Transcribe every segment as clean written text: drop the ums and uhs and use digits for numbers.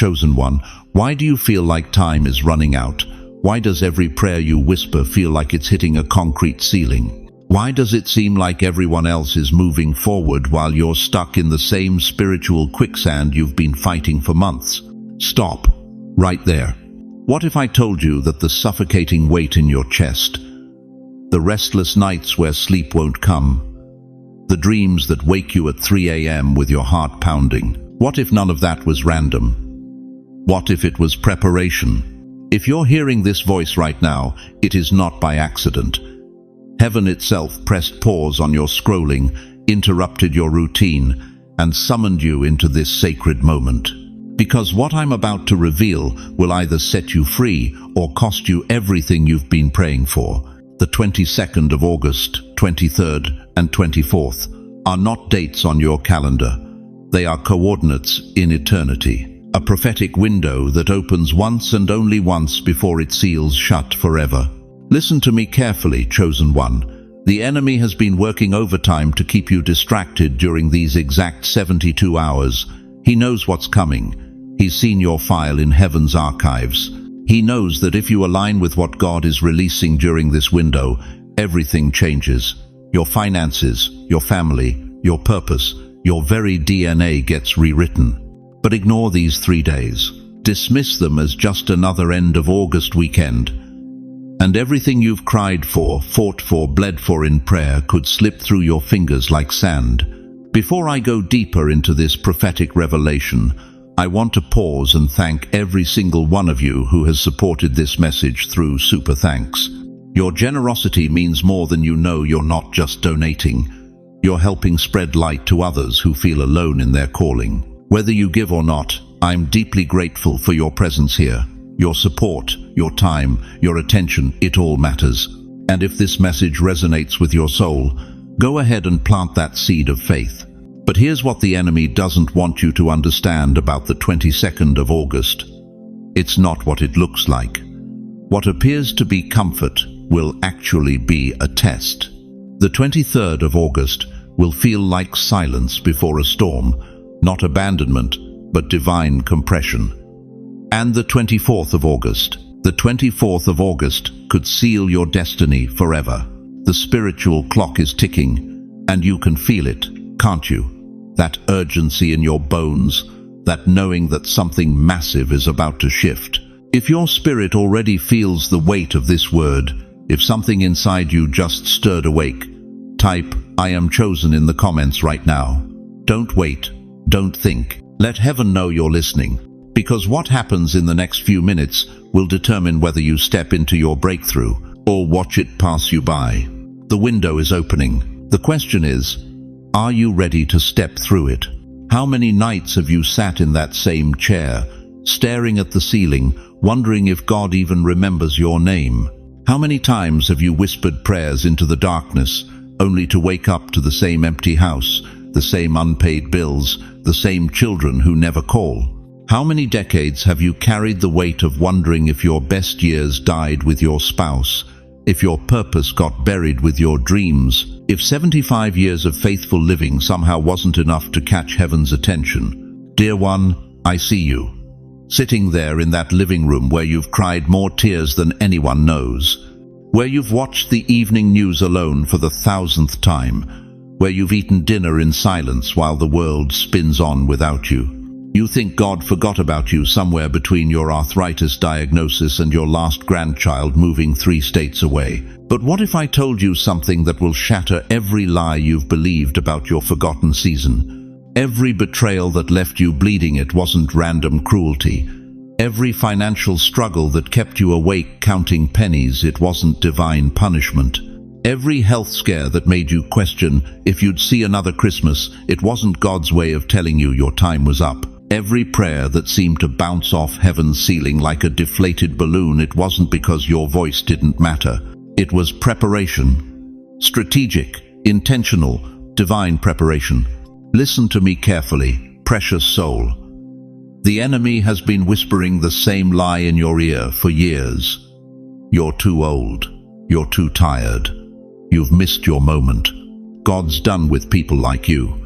Chosen one, why do you feel like time is running out? Why does every prayer you whisper feel like it's hitting a concrete ceiling? Why does it seem like everyone else is moving forward while you're stuck in the same spiritual quicksand you've been fighting for months? Stop. Right there. What if I told you that the suffocating weight in your chest, the restless nights where sleep won't come, the dreams that wake you at 3 a.m. with your heart pounding, what if none of that was random? What if it was preparation? If you're hearing this voice right now, it is not by accident. Heaven itself pressed pause on your scrolling, interrupted your routine, and summoned you into this sacred moment. Because what I'm about to reveal will either set you free or cost you everything you've been praying for. The 22nd of August, 23rd and 24th are not dates on your calendar. They are coordinates in eternity. A prophetic window that opens once and only once before it seals shut forever. Listen to me carefully, chosen one. The enemy has been working overtime to keep you distracted during these exact 72 hours. He knows what's coming. He's seen your file in heaven's archives. He knows that if you align with what God is releasing during this window, everything changes. Your finances, your family, your purpose, your very DNA gets rewritten. But ignore these 3 days. Dismiss them as just another end of August weekend. And everything you've cried for, fought for, bled for in prayer could slip through your fingers like sand. Before I go deeper into this prophetic revelation, I want to pause and thank every single one of you who has supported this message through Super Thanks. Your generosity means more than you know. You're not just donating. You're helping spread light to others who feel alone in their calling. Whether you give or not, I'm deeply grateful for your presence here. Your support, your time, your attention, it all matters. And if this message resonates with your soul, go ahead and plant that seed of faith. But here's what the enemy doesn't want you to understand about the 22nd of August. It's not what it looks like. What appears to be comfort will actually be a test. The 23rd of August will feel like silence before a storm, not abandonment, but divine compression. And the 24th of August. The 24th of August could seal your destiny forever. The spiritual clock is ticking, and you can feel it, can't you? That urgency in your bones, that knowing that something massive is about to shift. If your spirit already feels the weight of this word, if something inside you just stirred awake, type, "I am chosen" in the comments right now. Don't wait, don't think. Let heaven know you're listening. Because what happens in the next few minutes will determine whether you step into your breakthrough or watch it pass you by. The window is opening. The question is, are you ready to step through it? How many nights have you sat in that same chair, staring at the ceiling, wondering if God even remembers your name? How many times have you whispered prayers into the darkness, only to wake up to the same empty house, the same unpaid bills, the same children who never call? How many decades have you carried the weight of wondering if your best years died with your spouse, if your purpose got buried with your dreams, if 75 years of faithful living somehow wasn't enough to catch heaven's attention? Dear one, I see you. Sitting there in that living room where you've cried more tears than anyone knows, where you've watched the evening news alone for the 1,000th time, where you've eaten dinner in silence while the world spins on without you. You think God forgot about you somewhere between your arthritis diagnosis and your last grandchild moving 3 states away. But what if I told you something that will shatter every lie you've believed about your forgotten season? Every betrayal that left you bleeding, it wasn't random cruelty. Every financial struggle that kept you awake counting pennies, it wasn't divine punishment. Every health scare that made you question if you'd see another Christmas, it wasn't God's way of telling you your time was up. Every prayer that seemed to bounce off heaven's ceiling like a deflated balloon, it wasn't because your voice didn't matter. It was preparation. Strategic, intentional, divine preparation. Listen to me carefully, precious soul. The enemy has been whispering the same lie in your ear for years. You're too old. You're too tired. You've missed your moment. God's done with people like you.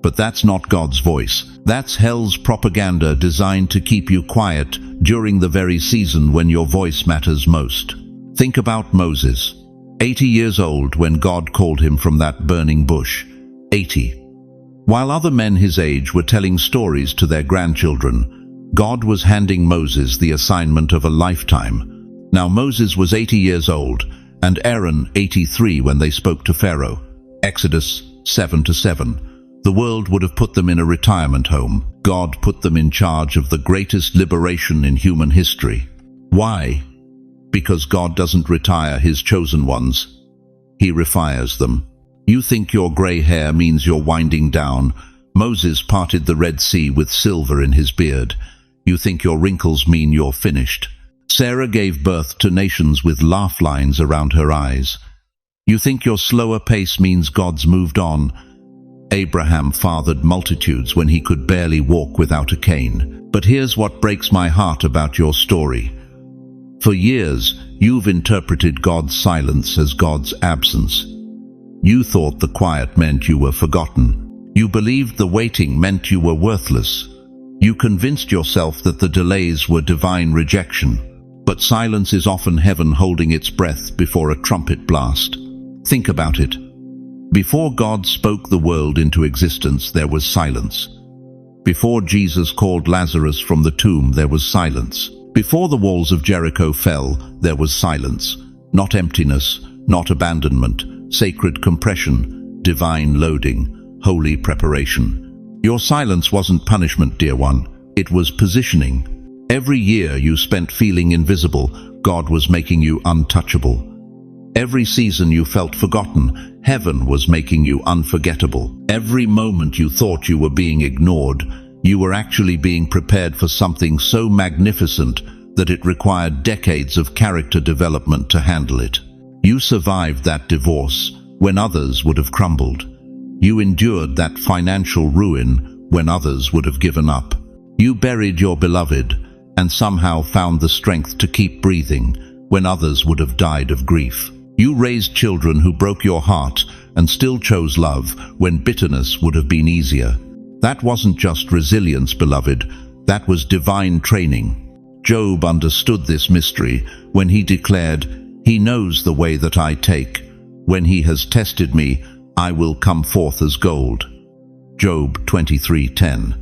But that's not God's voice. That's hell's propaganda designed to keep you quiet during the very season when your voice matters most. Think about Moses, 80 years old when God called him from that burning bush. 80. While other men his age were telling stories to their grandchildren, God was handing Moses the assignment of a lifetime. Now Moses was 80 years old, and Aaron 83 when they spoke to Pharaoh. Exodus 7-7. The world would have put them in a retirement home. God put them in charge of the greatest liberation in human history. Why? Because God doesn't retire his chosen ones. He refires them. You think your grey hair means you're winding down. Moses parted the Red Sea with silver in his beard. You think your wrinkles mean you're finished. Sarah gave birth to nations with laugh lines around her eyes. You think your slower pace means God's moved on. Abraham fathered multitudes when he could barely walk without a cane. But here's what breaks my heart about your story. For years, you've interpreted God's silence as God's absence. You thought the quiet meant you were forgotten. You believed the waiting meant you were worthless. You convinced yourself that the delays were divine rejection. But silence is often heaven holding its breath before a trumpet blast. Think about it. Before God spoke the world into existence, there was silence. Before Jesus called Lazarus from the tomb, there was silence. Before the walls of Jericho fell, there was silence. Not emptiness, not abandonment, sacred compression, divine loading, holy preparation. Your silence wasn't punishment, dear one. It was positioning. Every year you spent feeling invisible, God was making you untouchable. Every season you felt forgotten, heaven was making you unforgettable. Every moment you thought you were being ignored, you were actually being prepared for something so magnificent that it required decades of character development to handle it. You survived that divorce when others would have crumbled. You endured that financial ruin when others would have given up. You buried your beloved and somehow found the strength to keep breathing when others would have died of grief. You raised children who broke your heart and still chose love when bitterness would have been easier. That wasn't just resilience, beloved. That was divine training. Job understood this mystery when he declared, "He knows the way that I take. When he has tested me, I will come forth as gold." Job 23:10.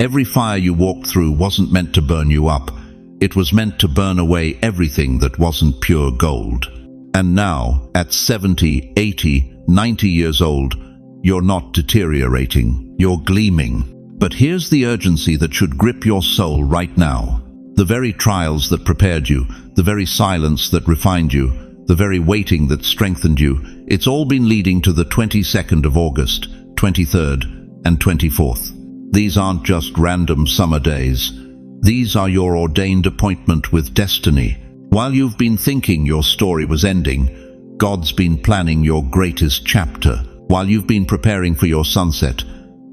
Every fire you walked through wasn't meant to burn you up. It was meant to burn away everything that wasn't pure gold. And now, at 70, 80, 90 years old, you're not deteriorating, you're gleaming. But here's the urgency that should grip your soul right now. The very trials that prepared you, the very silence that refined you, the very waiting that strengthened you, it's all been leading to the 22nd of August, 23rd and 24th. These aren't just random summer days. These are your ordained appointment with destiny. While you've been thinking your story was ending, God's been planning your greatest chapter. While you've been preparing for your sunset,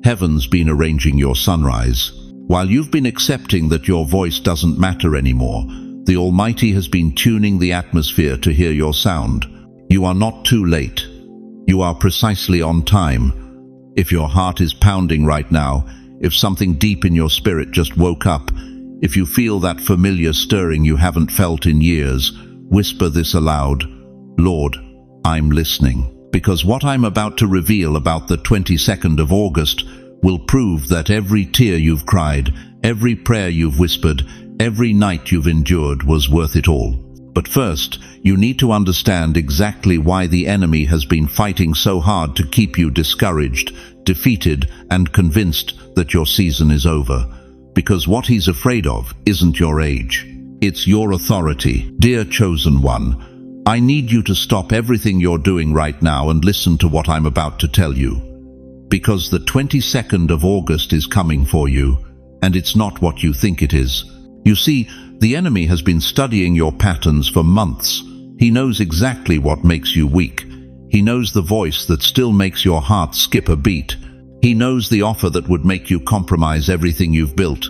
heaven's been arranging your sunrise. While you've been accepting that your voice doesn't matter anymore, the Almighty has been tuning the atmosphere to hear your sound. You are not too late. You are precisely on time. If your heart is pounding right now, if something deep in your spirit just woke up, if you feel that familiar stirring you haven't felt in years, whisper this aloud: "Lord, I'm listening." Because what I'm about to reveal about the 22nd of August will prove that every tear you've cried, every prayer you've whispered, every night you've endured was worth it all. But first, you need to understand exactly why the enemy has been fighting so hard to keep you discouraged, defeated, and convinced that your season is over. Because what he's afraid of isn't your age. It's your authority. Dear chosen one, I need you to stop everything you're doing right now and listen to what I'm about to tell you. Because the 22nd of August is coming for you, and it's not what you think it is. You see, the enemy has been studying your patterns for months. He knows exactly what makes you weak. He knows the voice that still makes your heart skip a beat. He knows the offer that would make you compromise everything you've built.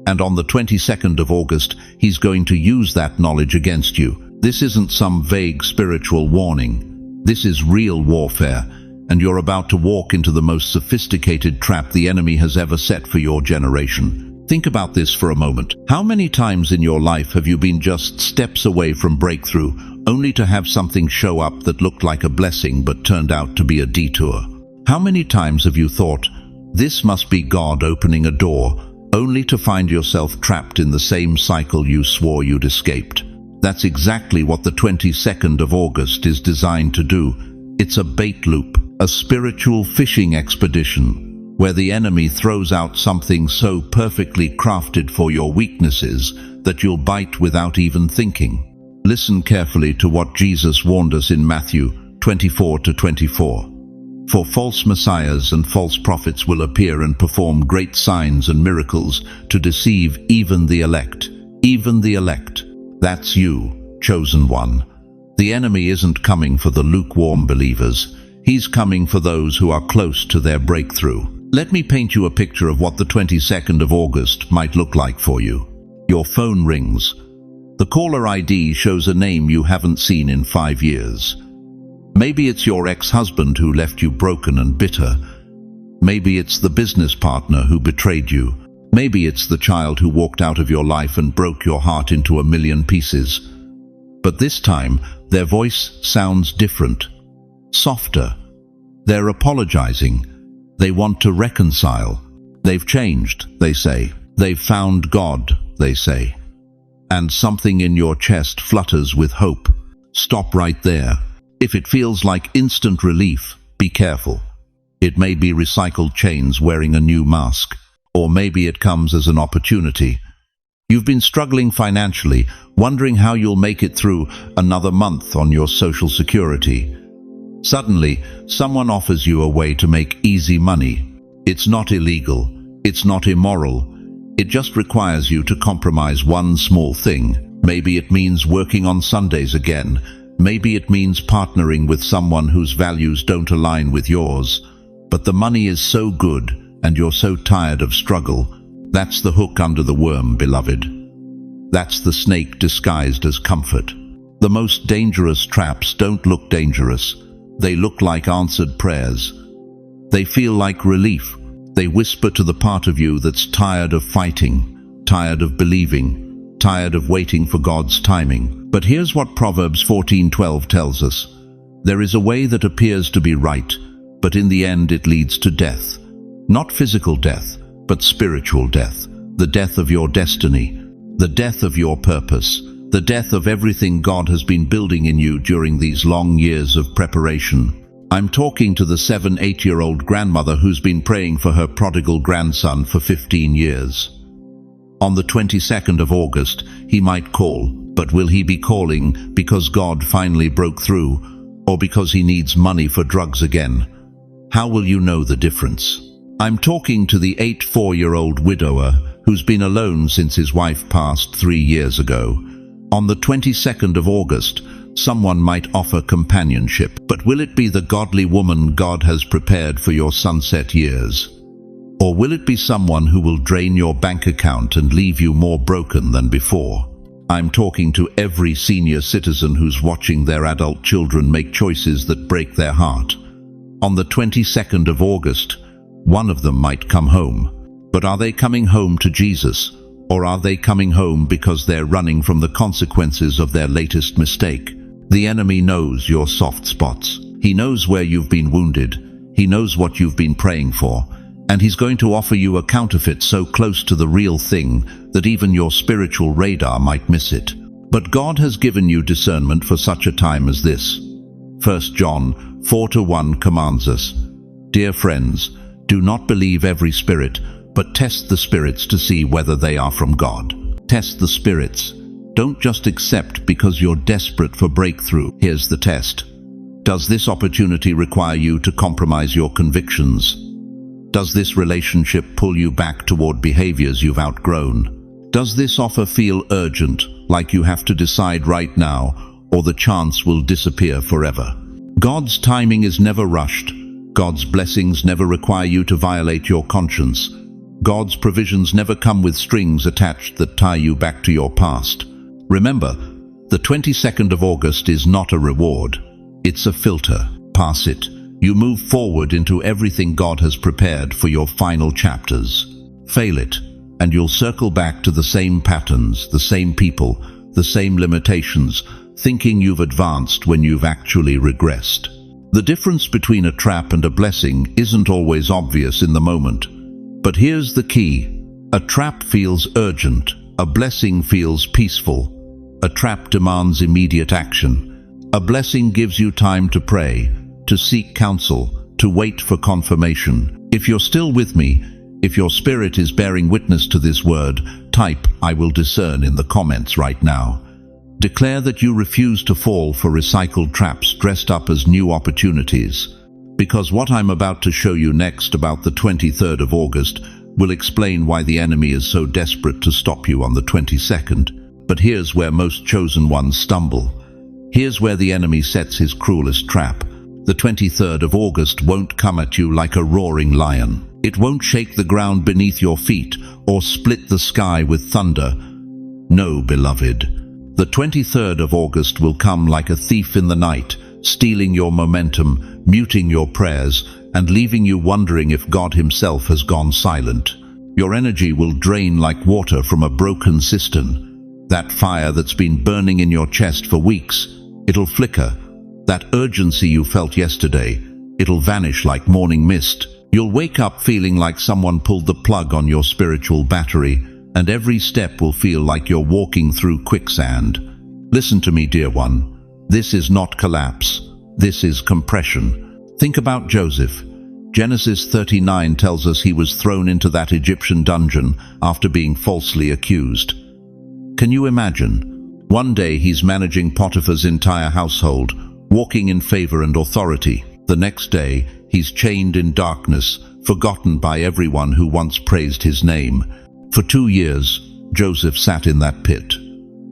And on the 22nd of August, he's going to use that knowledge against you. This isn't some vague spiritual warning. This is real warfare. and you're about to walk into the most sophisticated trap the enemy has ever set for your generation. Think about this for a moment. How many times in your life have you been just steps away from breakthrough, only to have something show up that looked like a blessing but turned out to be a detour? How many times have you thought, "This must be God opening a door," only to find yourself trapped in the same cycle you swore you'd escaped? That's exactly what the 22nd of August is designed to do. It's a bait loop, a spiritual fishing expedition, where the enemy throws out something so perfectly crafted for your weaknesses that you'll bite without even thinking. Listen carefully to what Jesus warned us in Matthew 24:24. "For false messiahs and false prophets will appear and perform great signs and miracles to deceive even the elect." Even the elect. That's you, chosen one. The enemy isn't coming for the lukewarm believers. He's coming for those who are close to their breakthrough. Let me paint you a picture of what the 22nd of August might look like for you. Your phone rings. The caller ID shows a name you haven't seen in 5 years. Maybe it's your ex-husband who left you broken and bitter. Maybe it's the business partner who betrayed you. Maybe it's the child who walked out of your life and broke your heart into a million pieces. But this time, their voice sounds different, softer. They're apologizing. They want to reconcile. They've changed, they say. They've found God, they say. And something in your chest flutters with hope. Stop right there. If it feels like instant relief, be careful. It may be recycled chains wearing a new mask, or maybe it comes as an opportunity. You've been struggling financially, wondering how you'll make it through another month on your Social Security. Suddenly, someone offers you a way to make easy money. It's not illegal. It's not immoral. It just requires you to compromise one small thing. Maybe it means working on Sundays again. Maybe it means partnering with someone whose values don't align with yours. But the money is so good, and you're so tired of struggle. That's the hook under the worm, beloved. That's the snake disguised as comfort. The most dangerous traps don't look dangerous. They look like answered prayers. They feel like relief. They whisper to the part of you that's tired of fighting, tired of believing, tired of waiting for God's timing. But here's what Proverbs 14:12 tells us. There is a way that appears to be right, but in the end it leads to death. Not physical death, but spiritual death. The death of your destiny, the death of your purpose, the death of everything God has been building in you during these long years of preparation. I'm talking to the 7-8-year-old grandmother who's been praying for her prodigal grandson for 15 years. On the 22nd of August, he might call, but will he be calling because God finally broke through, or because he needs money for drugs again? How will you know the difference? I'm talking to the 84-year-old widower who's been alone since his wife passed 3 years ago. On the 22nd of August, someone might offer companionship, but will it be the godly woman God has prepared for your sunset years? Or will it be someone who will drain your bank account and leave you more broken than before? I'm talking to every senior citizen who's watching their adult children make choices that break their heart. On the 22nd of August, one of them might come home. But are they coming home to Jesus? Or are they coming home because they're running from the consequences of their latest mistake? The enemy knows your soft spots. He knows where you've been wounded. He knows what you've been praying for. And he's going to offer you a counterfeit so close to the real thing that even your spiritual radar might miss it. But God has given you discernment for such a time as this. 1 John 4:1 commands us, "Dear friends, do not believe every spirit, but test the spirits to see whether they are from God." Test the spirits. Don't just accept because you're desperate for breakthrough. Here's the test. Does this opportunity require you to compromise your convictions? Does this relationship pull you back toward behaviors you've outgrown? Does this offer feel urgent, like you have to decide right now, or the chance will disappear forever? God's timing is never rushed. God's blessings never require you to violate your conscience. God's provisions never come with strings attached that tie you back to your past. Remember, the 22nd of August is not a reward. It's a filter. Pass it. You move forward into everything God has prepared for your final chapters. Fail it, and you'll circle back to the same patterns, the same people, the same limitations, thinking you've advanced when you've actually regressed. The difference between a trap and a blessing isn't always obvious in the moment. But here's the key. A trap feels urgent. A blessing feels peaceful. A trap demands immediate action. A blessing gives you time to pray, to seek counsel, to wait for confirmation. If you're still with me, if your spirit is bearing witness to this word, type "I will discern" in the comments right now. Declare that you refuse to fall for recycled traps dressed up as new opportunities. Because what I'm about to show you next about the 23rd of August will explain why the enemy is so desperate to stop you on the 22nd. But here's where most chosen ones stumble. Here's where the enemy sets his cruelest trap. The 23rd of August won't come at you like a roaring lion. It won't shake the ground beneath your feet or split the sky with thunder. No, beloved. The 23rd of August will come like a thief in the night, stealing your momentum, muting your prayers, and leaving you wondering if God himself has gone silent. Your energy will drain like water from a broken cistern. That fire that's been burning in your chest for weeks, it'll flicker. That urgency you felt yesterday, it'll vanish like morning mist. You'll wake up feeling like someone pulled the plug on your spiritual battery, and every step will feel like you're walking through quicksand. Listen to me, dear one. This is not collapse. This is compression. Think about Joseph. Genesis 39 tells us he was thrown into that Egyptian dungeon after being falsely accused. Can you imagine? One day he's managing Potiphar's entire household, walking in favor and authority. The next day, he's chained in darkness, forgotten by everyone who once praised his name. For 2 years, Joseph sat in that pit.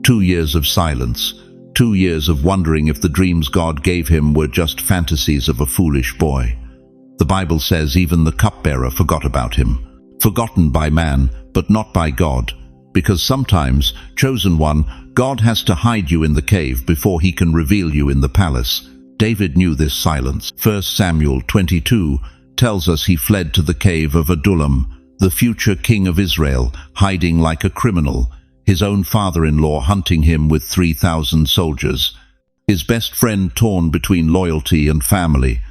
2 years of silence. 2 years of wondering if the dreams God gave him were just fantasies of a foolish boy. The Bible says even the cupbearer forgot about him. Forgotten by man, but not by God. Because sometimes, chosen one, God has to hide you in the cave before he can reveal you in the palace. David knew this silence. 1 Samuel 22 tells us he fled to the cave of Adullam, the future king of Israel, hiding like a criminal, his own father-in-law hunting him with 3,000 soldiers, his best friend torn between loyalty and family.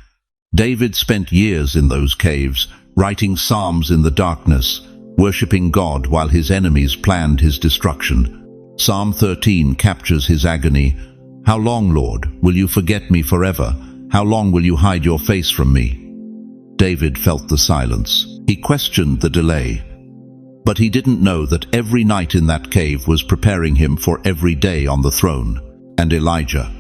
David spent years in those caves, writing psalms in the darkness, worshipping God while his enemies planned his destruction. Psalm 13 captures his agony. "How long, Lord, will you forget me forever? How long will you hide your face from me?" David felt the silence. He questioned the delay. But he didn't know that every night in that cave was preparing him for every day on the throne. And Elijah,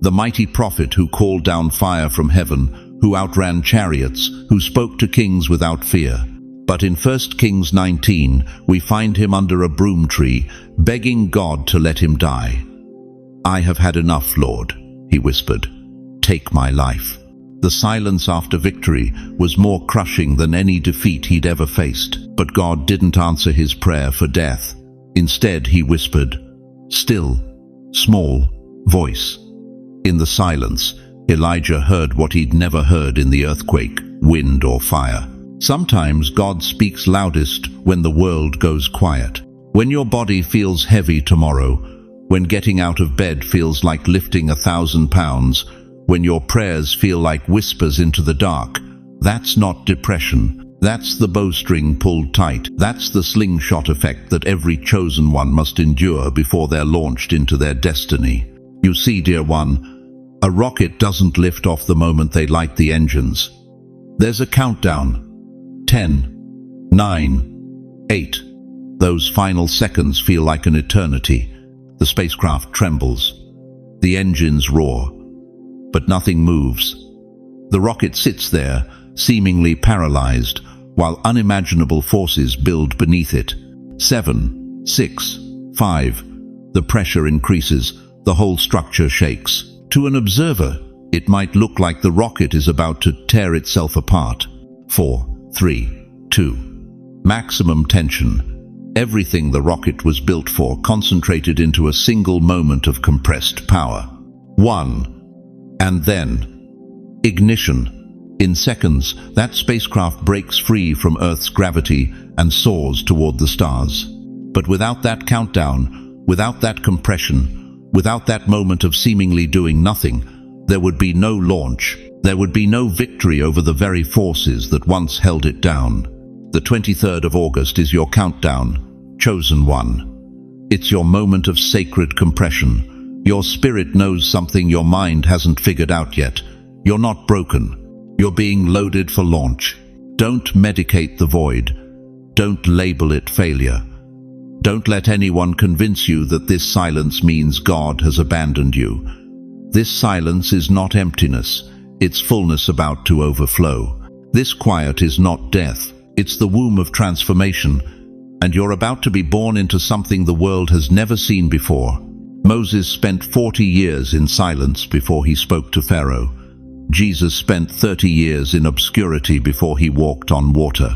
the mighty prophet who called down fire from heaven, who outran chariots, who spoke to kings without fear. But in 1 Kings 19, we find him under a broom tree, begging God to let him die. "I have had enough, Lord," he whispered. "Take my life." The silence after victory was more crushing than any defeat he'd ever faced. But God didn't answer his prayer for death. Instead, he whispered, still, small voice. In the silence, Elijah heard what he'd never heard in the earthquake, wind or fire. Sometimes God speaks loudest when the world goes quiet. When your body feels heavy tomorrow, when getting out of bed feels like lifting 1,000 pounds, when your prayers feel like whispers into the dark, that's not depression. That's the bowstring pulled tight. That's the slingshot effect that every chosen one must endure before they're launched into their destiny. You see, dear one, a rocket doesn't lift off the moment they light the engines. There's a countdown. 10, 9, 8. Those final seconds feel like an eternity. The spacecraft trembles. The engines roar. But nothing moves. The rocket sits there, seemingly paralyzed, while unimaginable forces build beneath it. 7, 6, 5. The pressure increases. The whole structure shakes. To an observer, it might look like the rocket is about to tear itself apart. 4, 3, 2. Maximum tension. Everything the rocket was built for concentrated into a single moment of compressed power. 1. And then, ignition. In seconds, that spacecraft breaks free from Earth's gravity and soars toward the stars. But without that countdown, without that compression, without that moment of seemingly doing nothing, there would be no launch. There would be no victory over the very forces that once held it down. The 23rd of August is your countdown, chosen one. It's your moment of sacred compression. Your spirit knows something your mind hasn't figured out yet. You're not broken. You're being loaded for launch. Don't medicate the void. Don't label it failure. Don't let anyone convince you that this silence means God has abandoned you. This silence is not emptiness. It's fullness about to overflow. This quiet is not death. It's the womb of transformation. And you're about to be born into something the world has never seen before. Moses spent 40 years in silence before he spoke to Pharaoh. Jesus spent 30 years in obscurity before he walked on water.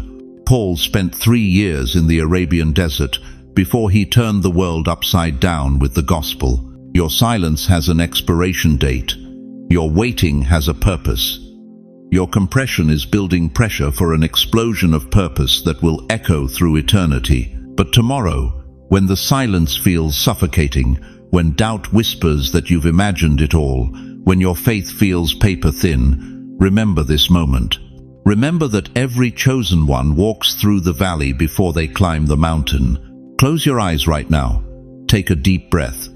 Paul spent 3 years in the Arabian desert before he turned the world upside down with the gospel. Your silence has an expiration date. Your waiting has a purpose. Your compression is building pressure for an explosion of purpose that will echo through eternity. But tomorrow, when the silence feels suffocating, when doubt whispers that you've imagined it all, when your faith feels paper thin, remember this moment. Remember that every chosen one walks through the valley before they climb the mountain. Close your eyes right now. Take a deep breath.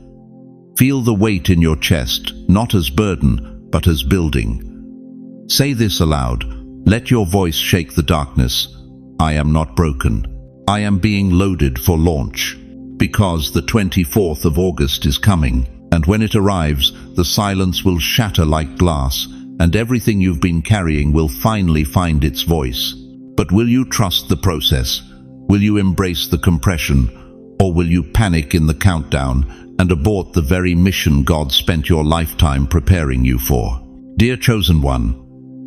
Feel the weight in your chest, not as burden, but as building. Say this aloud. Let your voice shake the darkness. I am not broken. I am being loaded for launch. Because the 24th of August is coming, and when it arrives, the silence will shatter like glass, and everything you've been carrying will finally find its voice. But will you trust the process? Will you embrace the compression? Or will you panic in the countdown and abort the very mission God spent your lifetime preparing you for? Dear chosen one,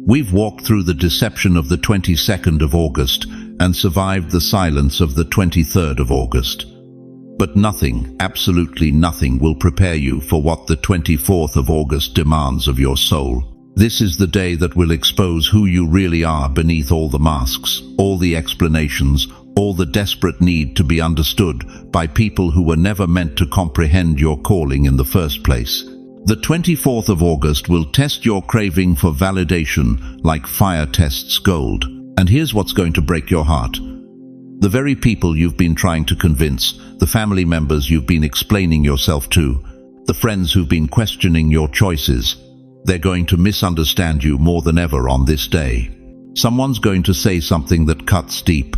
we've walked through the deception of the 22nd of August and survived the silence of the 23rd of August. But nothing, absolutely nothing, will prepare you for what the 24th of August demands of your soul. This is the day that will expose who you really are beneath all the masks, all the explanations, all the desperate need to be understood by people who were never meant to comprehend your calling in the first place. The 24th of August will test your craving for validation like fire tests gold. And here's what's going to break your heart. The very people you've been trying to convince, the family members you've been explaining yourself to, the friends who've been questioning your choices, they're going to misunderstand you more than ever on this day. Someone's going to say something that cuts deep.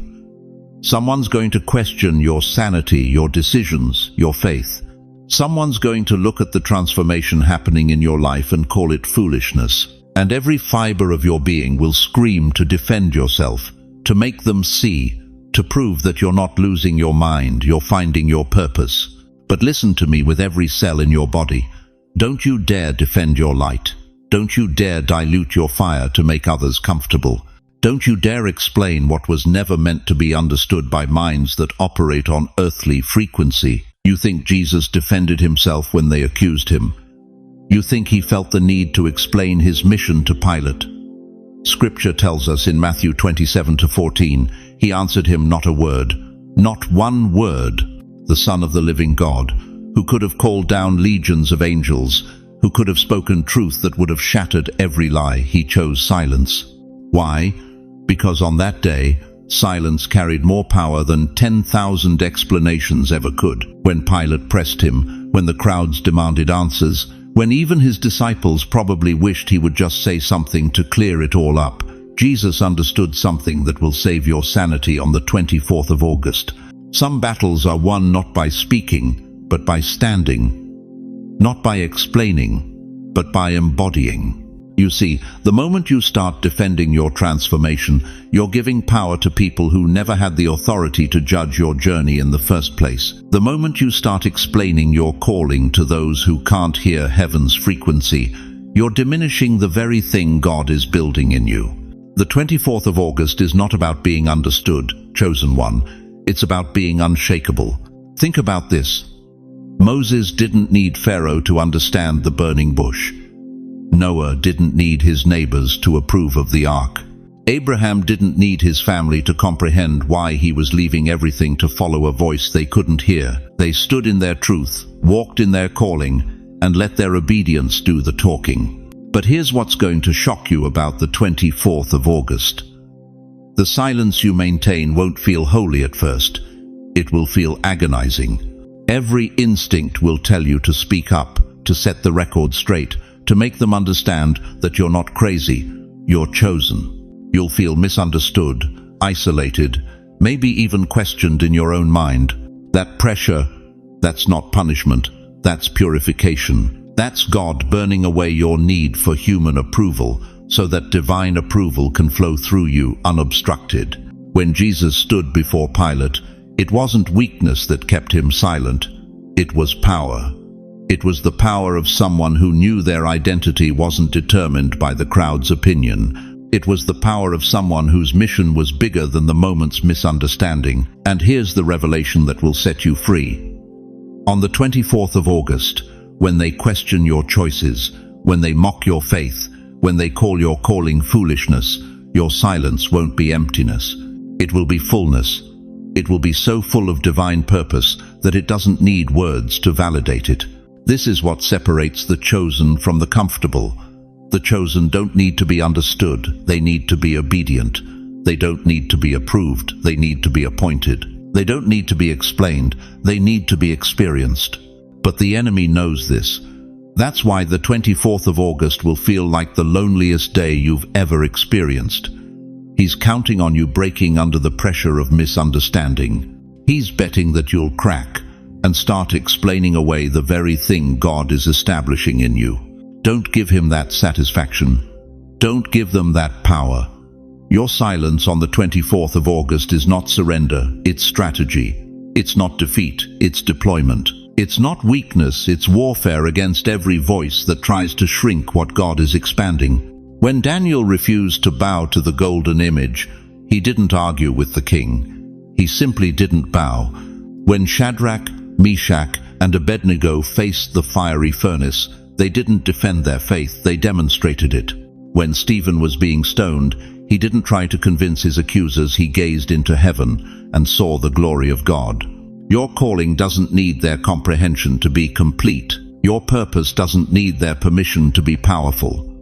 Someone's going to question your sanity, your decisions, your faith. Someone's going to look at the transformation happening in your life and call it foolishness. And every fiber of your being will scream to defend yourself, to make them see, to prove that you're not losing your mind, you're finding your purpose. But listen to me with every cell in your body. Don't you dare defend your light. Don't you dare dilute your fire to make others comfortable. Don't you dare explain what was never meant to be understood by minds that operate on earthly frequency. You think Jesus defended himself when they accused him. You think he felt the need to explain his mission to Pilate. Scripture tells us in Matthew 27-14, he answered him not a word, not one word. The Son of the living God, who could have called down legions of angels, who could have spoken truth that would have shattered every lie, he chose silence. Why? Because on that day, silence carried more power than 10,000 explanations ever could. When Pilate pressed him, when the crowds demanded answers, when even his disciples probably wished he would just say something to clear it all up, Jesus understood something that will save your sanity on the 24th of August. Some battles are won not by speaking, but by standing. Not by explaining, but by embodying. You see, the moment you start defending your transformation, you're giving power to people who never had the authority to judge your journey in the first place. The moment you start explaining your calling to those who can't hear heaven's frequency, you're diminishing the very thing God is building in you. The 24th of August is not about being understood, chosen one. It's about being unshakable. Think about this. Moses didn't need Pharaoh to understand the burning bush. Noah didn't need his neighbors to approve of the ark. Abraham didn't need his family to comprehend why he was leaving everything to follow a voice they couldn't hear. They stood in their truth, walked in their calling, and let their obedience do the talking. But here's what's going to shock you about the 24th of August. The silence you maintain won't feel holy at first. It will feel agonizing. Every instinct will tell you to speak up, to set the record straight, to make them understand that you're not crazy, you're chosen. You'll feel misunderstood, isolated, maybe even questioned in your own mind. That pressure, that's not punishment, that's purification. That's God burning away your need for human approval so that divine approval can flow through you unobstructed. When Jesus stood before Pilate, it wasn't weakness that kept him silent, it was power. It was the power of someone who knew their identity wasn't determined by the crowd's opinion. It was the power of someone whose mission was bigger than the moment's misunderstanding. And here's the revelation that will set you free. On the 24th of August, when they question your choices, when they mock your faith, when they call your calling foolishness, your silence won't be emptiness. It will be fullness. It will be so full of divine purpose that it doesn't need words to validate it. This is what separates the chosen from the comfortable. The chosen don't need to be understood, they need to be obedient. They don't need to be approved, they need to be appointed. They don't need to be explained, they need to be experienced. But the enemy knows this. That's why the 24th of August will feel like the loneliest day you've ever experienced. He's counting on you breaking under the pressure of misunderstanding. He's betting that you'll crack and start explaining away the very thing God is establishing in you. Don't give him that satisfaction. Don't give them that power. Your silence on the 24th of August is not surrender, it's strategy. It's not defeat, it's deployment. It's not weakness, it's warfare against every voice that tries to shrink what God is expanding. When Daniel refused to bow to the golden image, he didn't argue with the king. He simply didn't bow. When Shadrach, Meshach, and Abednego faced the fiery furnace, they didn't defend their faith, they demonstrated it. When Stephen was being stoned, he didn't try to convince his accusers, he gazed into heaven and saw the glory of God. Your calling doesn't need their comprehension to be complete. Your purpose doesn't need their permission to be powerful.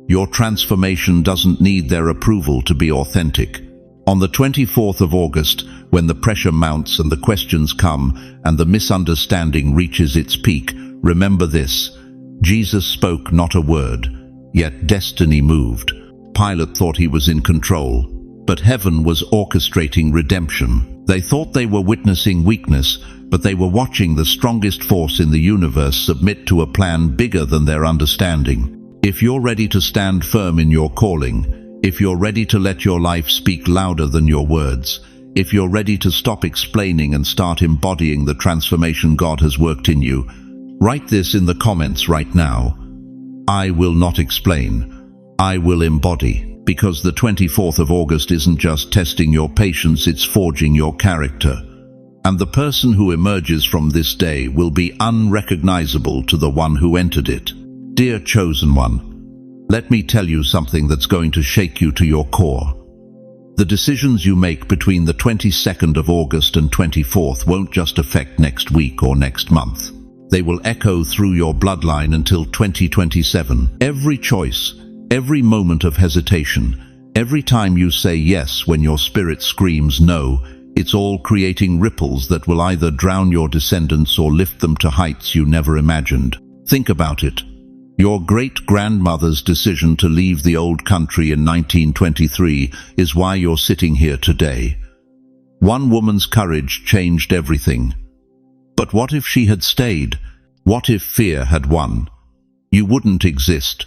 Your transformation doesn't need their approval to be authentic. On the 24th of August, when the pressure mounts and the questions come and the misunderstanding reaches its peak, remember this. Jesus spoke not a word, yet destiny moved. Pilate thought he was in control, but heaven was orchestrating redemption. They thought they were witnessing weakness, but they were watching the strongest force in the universe submit to a plan bigger than their understanding. If you're ready to stand firm in your calling, if you're ready to let your life speak louder than your words, if you're ready to stop explaining and start embodying the transformation God has worked in you, write this in the comments right now. I will not explain. I will embody. Because the 24th of August isn't just testing your patience, it's forging your character. And the person who emerges from this day will be unrecognizable to the one who entered it. Dear chosen one, let me tell you something that's going to shake you to your core. The decisions you make between the 22nd of August and 24th won't just affect next week or next month. They will echo through your bloodline until 2027. Every choice, every moment of hesitation, every time you say yes when your spirit screams no, it's all creating ripples that will either drown your descendants or lift them to heights you never imagined. Think about it. Your great-grandmother's decision to leave the old country in 1923 is why you're sitting here today. One woman's courage changed everything. But what if she had stayed? What if fear had won? You wouldn't exist.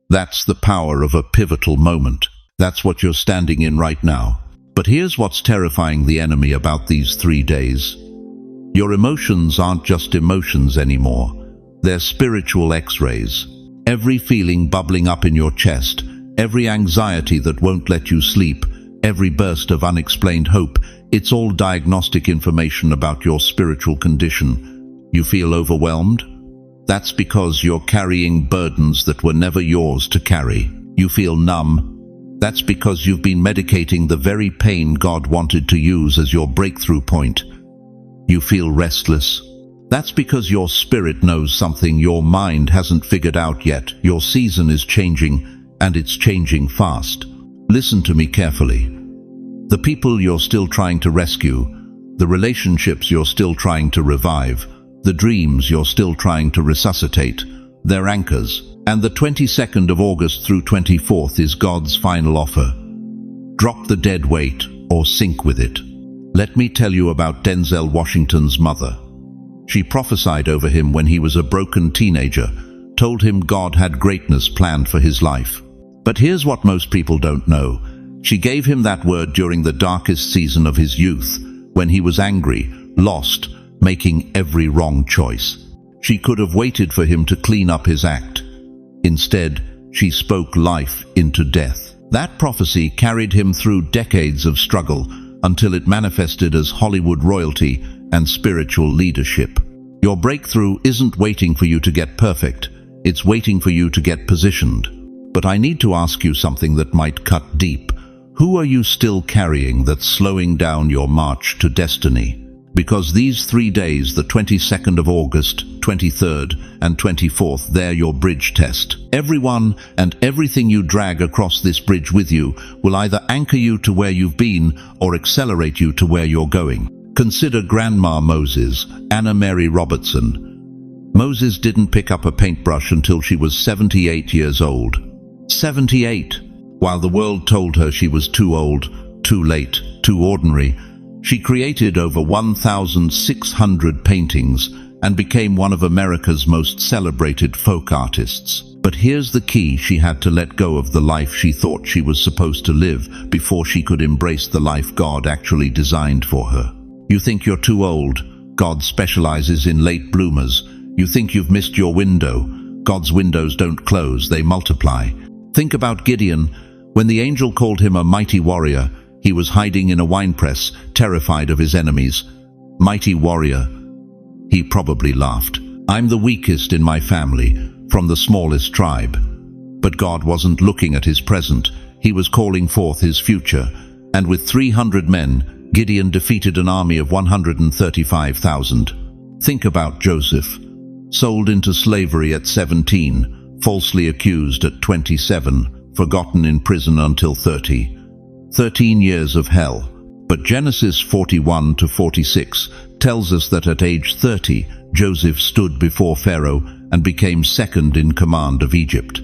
That's the power of a pivotal moment. That's what you're standing in right now. But here's what's terrifying the enemy about these 3 days. Your emotions aren't just emotions anymore. They're spiritual X-rays. Every feeling bubbling up in your chest, every anxiety that won't let you sleep, every burst of unexplained hope, it's all diagnostic information about your spiritual condition. You feel overwhelmed? That's because you're carrying burdens that were never yours to carry. You feel numb. That's because you've been medicating the very pain God wanted to use as your breakthrough point. You feel restless. That's because your spirit knows something your mind hasn't figured out yet. Your season is changing, and it's changing fast. Listen to me carefully. The people you're still trying to rescue, the relationships you're still trying to revive, the dreams you're still trying to resuscitate, they're anchors. And the 22nd of August through 24th is God's final offer. Drop the dead weight or sink with it. Let me tell you about Denzel Washington's mother. She prophesied over him when he was a broken teenager, told him God had greatness planned for his life. But here's what most people don't know. She gave him that word during the darkest season of his youth, when he was angry, lost, making every wrong choice. She could have waited for him to clean up his act. Instead, she spoke life into death. That prophecy carried him through decades of struggle until it manifested as Hollywood royalty and spiritual leadership. Your breakthrough isn't waiting for you to get perfect. It's waiting for you to get positioned. But I need to ask you something that might cut deep. Who are you still carrying that's slowing down your march to destiny? Because these 3 days, the 22nd of August, 23rd and 24th, they're your bridge test. Everyone and everything you drag across this bridge with you will either anchor you to where you've been or accelerate you to where you're going. Consider Grandma Moses, Anna Mary Robertson. Moses didn't pick up a paintbrush until she was 78 years old. 78! While the world told her she was too old, too late, too ordinary, she created over 1,600 paintings and became one of America's most celebrated folk artists. But here's the key: she had to let go of the life she thought she was supposed to live before she could embrace the life God actually designed for her. You think you're too old? God specializes in late bloomers. You think you've missed your window? God's windows don't close, they multiply. Think about Gideon. When the angel called him a mighty warrior, he was hiding in a winepress, terrified of his enemies. Mighty warrior. He probably laughed. I'm the weakest in my family, from the smallest tribe. But God wasn't looking at his present. He was calling forth his future. And with 300 men, Gideon defeated an army of 135,000. Think about Joseph. Sold into slavery at 17, falsely accused at 27, forgotten in prison until 30. 13 years of hell. But Genesis 41 to 46 tells us that at age 30, Joseph stood before Pharaoh and became second in command of Egypt.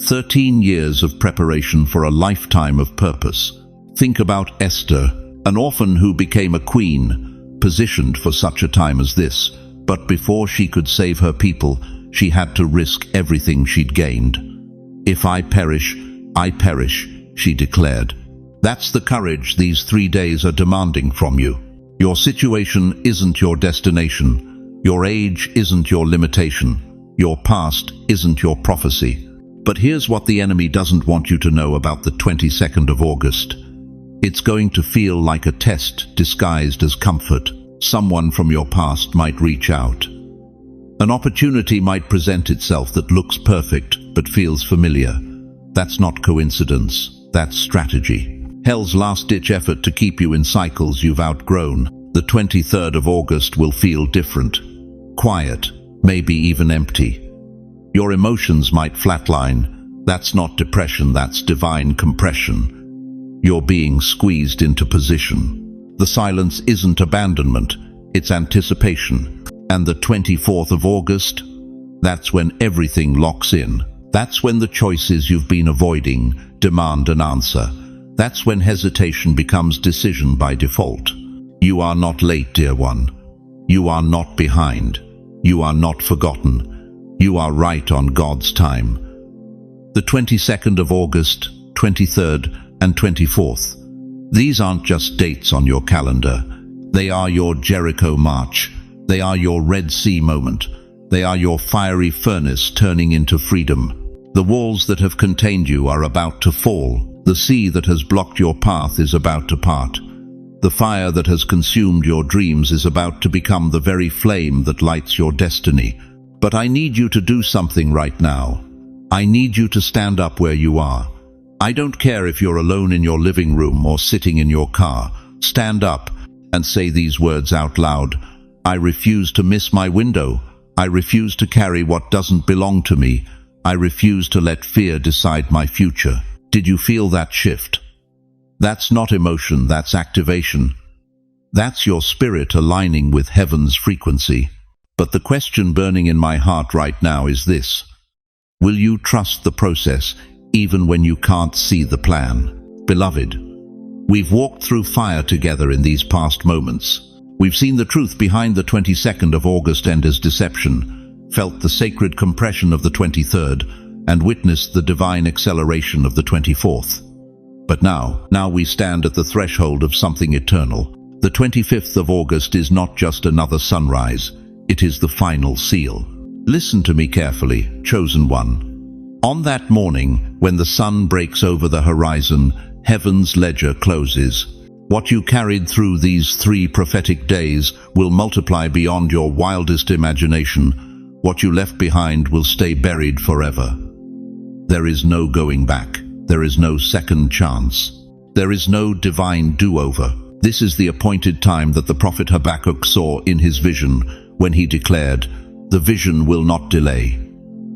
13 years of preparation for a lifetime of purpose. Think about Esther, an orphan who became a queen, positioned for such a time as this. But before she could save her people, she had to risk everything she'd gained. If I perish, she declared. That's the courage these 3 days are demanding from you. Your situation isn't your destination. Your age isn't your limitation. Your past isn't your prophecy. But here's what the enemy doesn't want you to know about the 22nd of August. It's going to feel like a test disguised as comfort. Someone from your past might reach out. An opportunity might present itself that looks perfect but feels familiar. That's not coincidence. That's strategy. Hell's last-ditch effort to keep you in cycles you've outgrown. The 23rd of August will feel different. Quiet, maybe even empty. Your emotions might flatline. That's not depression, that's divine compression. You're being squeezed into position. The silence isn't abandonment, it's anticipation. And the 24th of August, that's when everything locks in. That's when the choices you've been avoiding demand an answer. That's when hesitation becomes decision by default. You are not late, dear one. You are not behind. You are not forgotten. You are right on God's time. The 22nd of August, 23rd and 24th. These aren't just dates on your calendar. They are your Jericho march. They are your Red Sea moment. They are your fiery furnace turning into freedom. The walls that have contained you are about to fall. The sea that has blocked your path is about to part. The fire that has consumed your dreams is about to become the very flame that lights your destiny. But I need you to do something right now. I need you to stand up where you are. I don't care if you're alone in your living room or sitting in your car. Stand up and say these words out loud. I refuse to miss my window. I refuse to carry what doesn't belong to me. I refuse to let fear decide my future. Did you feel that shift? That's not emotion, that's activation. That's your spirit aligning with heaven's frequency. But the question burning in my heart right now is this: will you trust the process even when you can't see the plan? Beloved, we've walked through fire together in these past moments. We've seen the truth behind the 22nd of August Ender's deception, felt the sacred compression of the 23rd, and witnessed the divine acceleration of the 24th. But now we stand at the threshold of something eternal. The 25th of August is not just another sunrise, it is the final seal. Listen to me carefully, chosen one. On that morning, when the sun breaks over the horizon, heaven's ledger closes. What you carried through these 3 prophetic days will multiply beyond your wildest imagination. What you left behind will stay buried forever. There is no going back. There is no second chance. There is no divine do-over. This is the appointed time that the prophet Habakkuk saw in his vision when he declared, "The vision will not delay."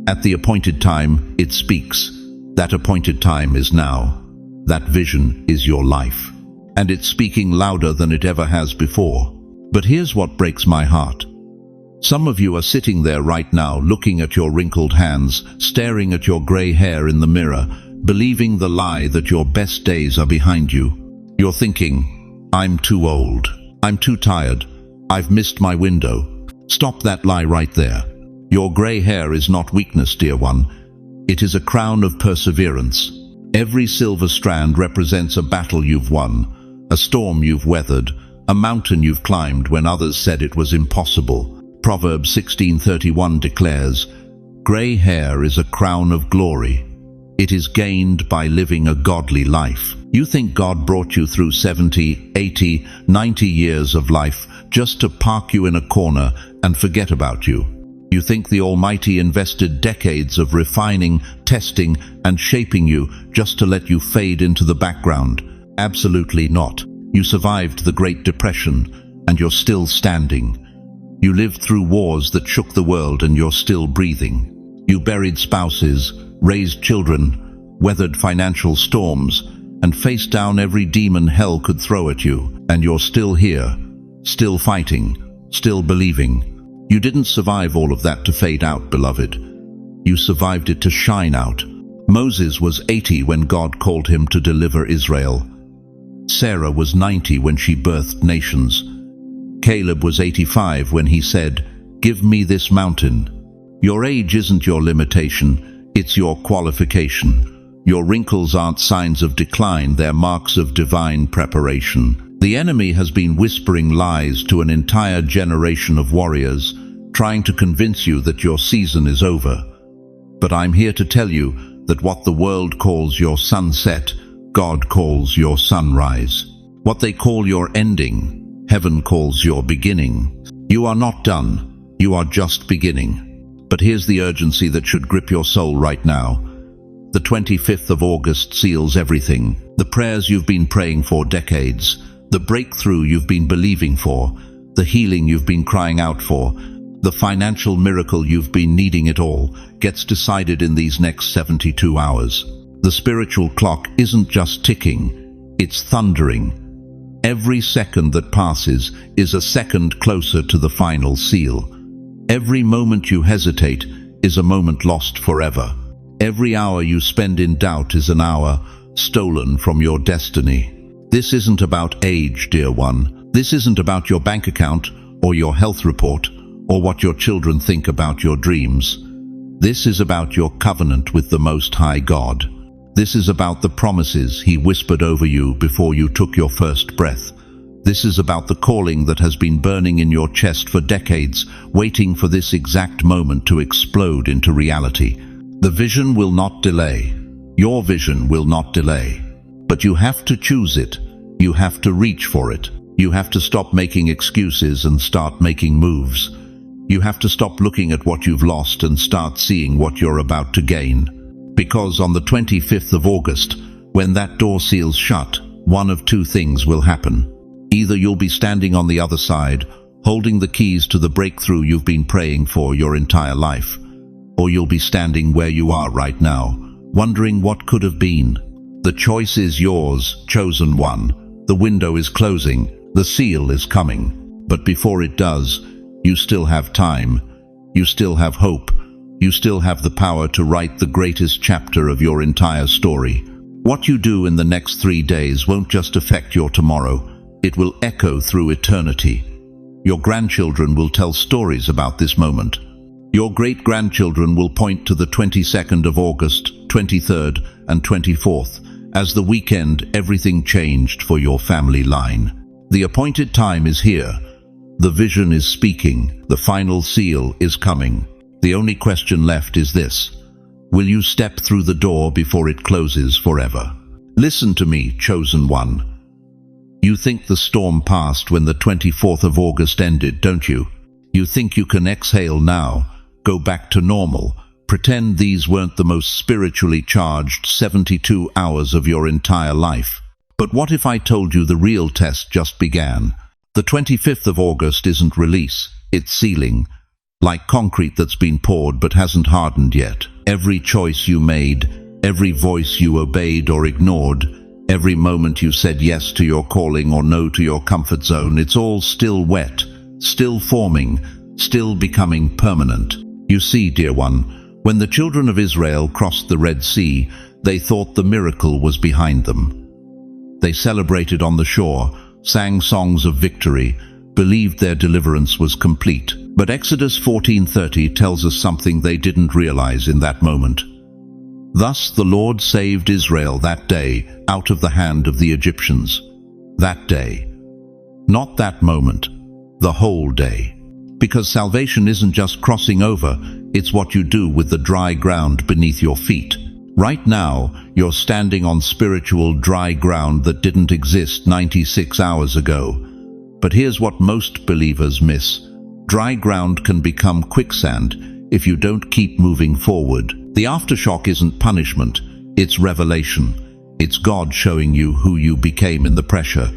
At the appointed time, it speaks. That appointed time is now. That vision is your life. And it's speaking louder than it ever has before. But here's what breaks my heart. Some of you are sitting there right now, looking at your wrinkled hands, staring at your gray hair in the mirror, believing the lie that your best days are behind you. You're thinking, "I'm too old. I'm too tired. I've missed my window." Stop that lie right there. Your gray hair is not weakness, dear one. It is a crown of perseverance. Every silver strand represents a battle you've won, a storm you've weathered, a mountain you've climbed when others said it was impossible. Proverbs 16:31 declares, "Gray hair is a crown of glory. It is gained by living a godly life." You think God brought you through 70, 80, 90 years of life just to park you in a corner and forget about you. You think the Almighty invested decades of refining, testing, and shaping you just to let you fade into the background. Absolutely not. You survived the Great Depression, and you're still standing. You lived through wars that shook the world, and you're still breathing. You buried spouses, raised children, weathered financial storms, and faced down every demon hell could throw at you, and you're still here, still fighting, still believing. You didn't survive all of that to fade out, beloved. You survived it to shine out. Moses was 80 when God called him to deliver Israel. Sarah was 90 when she birthed nations. Caleb was 85 when he said, "Give me this mountain." Your age isn't your limitation, it's your qualification. Your wrinkles aren't signs of decline, they're marks of divine preparation. The enemy has been whispering lies to an entire generation of warriors, trying to convince you that your season is over. But I'm here to tell you that what the world calls your sunset, God calls your sunrise. What they call your ending, heaven calls your beginning. You are not done, you are just beginning. But here's the urgency that should grip your soul right now. The 25th of August seals everything. The prayers you've been praying for decades, the breakthrough you've been believing for, the healing you've been crying out for, the financial miracle you've been needing, it all gets decided in these next 72 hours. The spiritual clock isn't just ticking, it's thundering. Every second that passes is a second closer to the final seal. Every moment you hesitate is a moment lost forever. Every hour you spend in doubt is an hour stolen from your destiny. This isn't about age, dear one. This isn't about your bank account or your health report or what your children think about your dreams. This is about your covenant with the Most High God. This is about the promises He whispered over you before you took your first breath. This is about the calling that has been burning in your chest for decades, waiting for this exact moment to explode into reality. The vision will not delay. Your vision will not delay. But you have to choose it. You have to reach for it. You have to stop making excuses and start making moves. You have to stop looking at what you've lost and start seeing what you're about to gain. Because on the 25th of August, when that door seals shut, one of two things will happen. Either you'll be standing on the other side, holding the keys to the breakthrough you've been praying for your entire life, or you'll be standing where you are right now, wondering what could have been. The choice is yours, chosen one. The window is closing, the seal is coming. But before it does, you still have time. You still have hope. You still have the power to write the greatest chapter of your entire story. What you do in the next 3 days won't just affect your tomorrow. It will echo through eternity. Your grandchildren will tell stories about this moment. Your great-grandchildren will point to the 22nd of August, 23rd and 24th, as the weekend everything changed for your family line. The appointed time is here. The vision is speaking. The final seal is coming. The only question left is this: will you step through the door before it closes forever? Listen to me, chosen one. You think the storm passed when the 24th of August ended, don't you? You think you can exhale now, go back to normal, pretend these weren't the most spiritually charged 72 hours of your entire life. But what if I told you the real test just began? The 25th of August isn't release, it's sealing. Like concrete that's been poured but hasn't hardened yet. Every choice you made, every voice you obeyed or ignored, every moment you said yes to your calling or no to your comfort zone, it's all still wet, still forming, still becoming permanent. You see, dear one, when the children of Israel crossed the Red Sea, they thought the miracle was behind them. They celebrated on the shore, sang songs of victory, believed their deliverance was complete. But Exodus 14:30 tells us something they didn't realize in that moment. Thus the Lord saved Israel that day out of the hand of the Egyptians. That day. Not that moment. The whole day. Because salvation isn't just crossing over, it's what you do with the dry ground beneath your feet. Right now, you're standing on spiritual dry ground that didn't exist 96 hours ago. But here's what most believers miss. Dry ground can become quicksand if you don't keep moving forward. The aftershock isn't punishment, it's revelation. It's God showing you who you became in the pressure,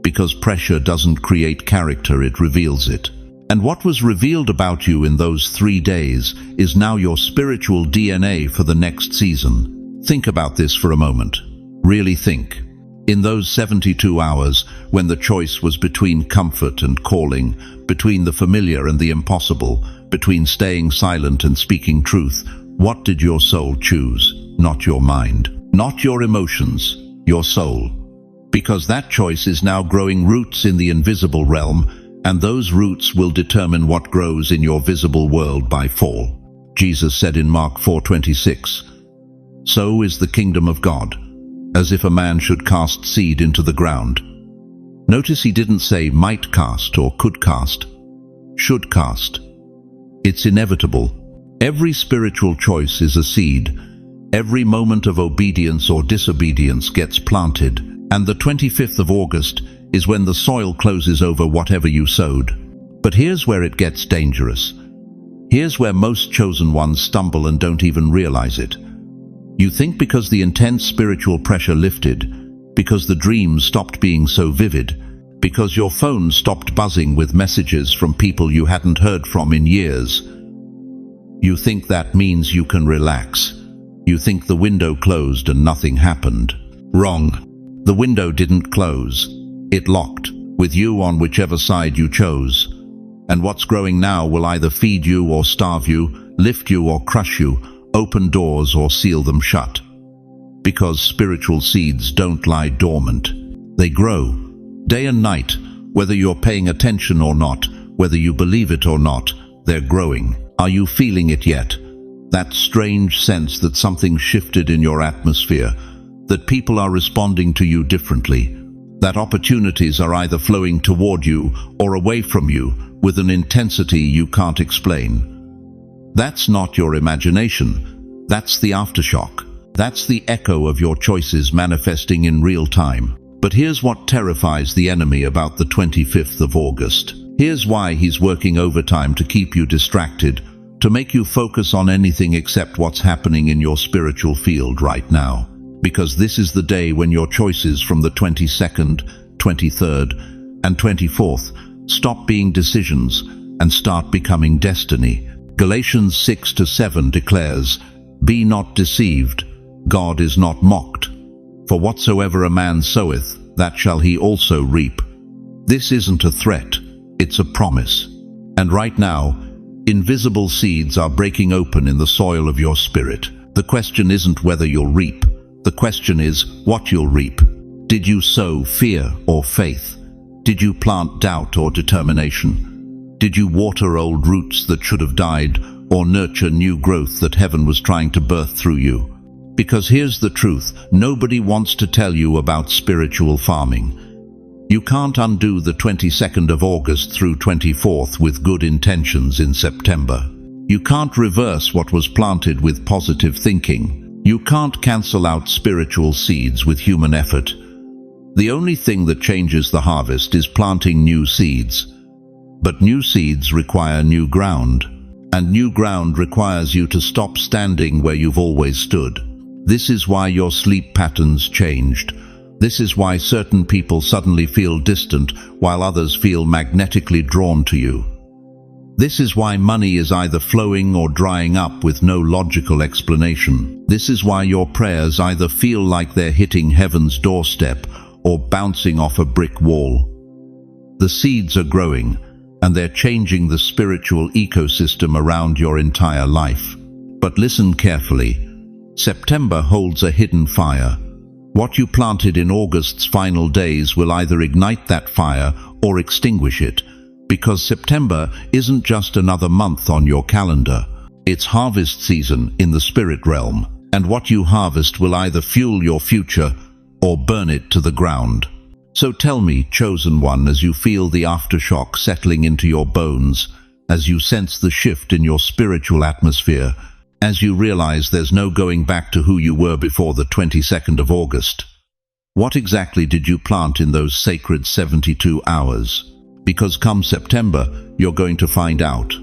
because pressure doesn't create character, it reveals it. And what was revealed about you in those 3 days is now your spiritual DNA for the next season. Think about this for a moment. Really think. In those 72 hours, when the choice was between comfort and calling, between the familiar and the impossible, between staying silent and speaking truth, what did your soul choose? Not your mind. Not your emotions. Your soul. Because that choice is now growing roots in the invisible realm, and those roots will determine what grows in your visible world by fall. Jesus said in Mark 4:26, "So is the kingdom of God, as if a man should cast seed into the ground." Notice he didn't say might cast or could cast. Should cast. It's inevitable. Every spiritual choice is a seed. Every moment of obedience or disobedience gets planted, and the 25th of August is when the soil closes over whatever you sowed. But here's where it gets dangerous. Here's where most chosen ones stumble and don't even realize it. You think because the intense spiritual pressure lifted, because the dreams stopped being so vivid, because your phone stopped buzzing with messages from people you hadn't heard from in years, you think that means you can relax. You think the window closed and nothing happened. Wrong. The window didn't close. It locked, with you on whichever side you chose. And what's growing now will either feed you or starve you, lift you or crush you, open doors or seal them shut. Because spiritual seeds don't lie dormant. They grow, day and night, whether you're paying attention or not, whether you believe it or not, they're growing. Are you feeling it yet? That strange sense that something shifted in your atmosphere, that people are responding to you differently, that opportunities are either flowing toward you or away from you with an intensity you can't explain. That's not your imagination. That's the aftershock. That's the echo of your choices manifesting in real time. But here's what terrifies the enemy about the 25th of August. Here's why he's working overtime to keep you distracted, to make you focus on anything except what's happening in your spiritual field right now. Because this is the day when your choices from the 22nd, 23rd, and 24th stop being decisions and start becoming destiny. Galatians 6-7 declares, "Be not deceived, God is not mocked. For whatsoever a man soweth, that shall he also reap." This isn't a threat, it's a promise. And right now, invisible seeds are breaking open in the soil of your spirit. The question isn't whether you'll reap. The question is what you'll reap. Did you sow fear or faith? Did you plant doubt or determination? Did you water old roots that should have died, or nurture new growth that heaven was trying to birth through you? Because here's the truth, nobody wants to tell you about spiritual farming. You can't undo the 22nd of August through 24th with good intentions in September. You can't reverse what was planted with positive thinking. You can't cancel out spiritual seeds with human effort. The only thing that changes the harvest is planting new seeds. But new seeds require new ground, and new ground requires you to stop standing where you've always stood. This is why your sleep patterns changed. This is why certain people suddenly feel distant while others feel magnetically drawn to you. This is why money is either flowing or drying up with no logical explanation. This is why your prayers either feel like they're hitting heaven's doorstep or bouncing off a brick wall. The seeds are growing, and they're changing the spiritual ecosystem around your entire life. But listen carefully. September holds a hidden fire. What you planted in August's final days will either ignite that fire or extinguish it, because September isn't just another month on your calendar. It's harvest season in the spirit realm, and what you harvest will either fuel your future or burn it to the ground. So tell me, chosen one, as you feel the aftershock settling into your bones, as you sense the shift in your spiritual atmosphere, as you realize there's no going back to who you were before the 22nd of August. What exactly did you plant in those sacred 72 hours? Because come September, you're going to find out.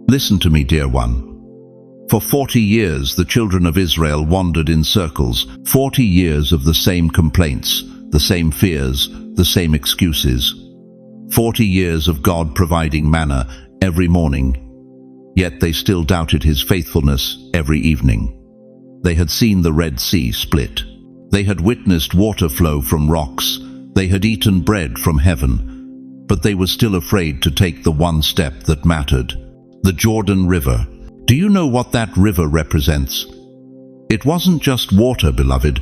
Listen to me, dear one. For 40 years, the children of Israel wandered in circles, 40 years of the same complaints, the same fears, the same excuses. 40 years of God providing manna every morning. Yet they still doubted his faithfulness every evening. They had seen the Red Sea split. They had witnessed water flow from rocks. They had eaten bread from heaven. But they were still afraid to take the one step that mattered. The Jordan River. Do you know what that river represents? It wasn't just water, beloved.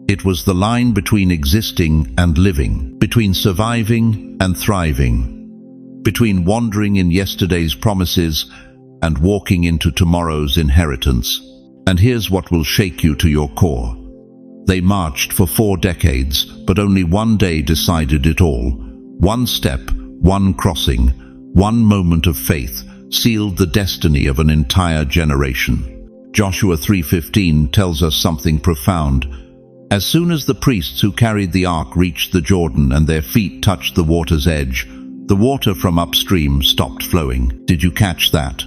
It was the line between existing and living, between surviving and thriving, between wandering in yesterday's promises and walking into tomorrow's inheritance. And here's what will shake you to your core. They marched for 4 decades, but only one day decided it all. One step, one crossing, one moment of faith sealed the destiny of an entire generation. Joshua 3:15 tells us something profound. As soon as the priests who carried the ark reached the Jordan and their feet touched the water's edge, the water from upstream stopped flowing. Did you catch that?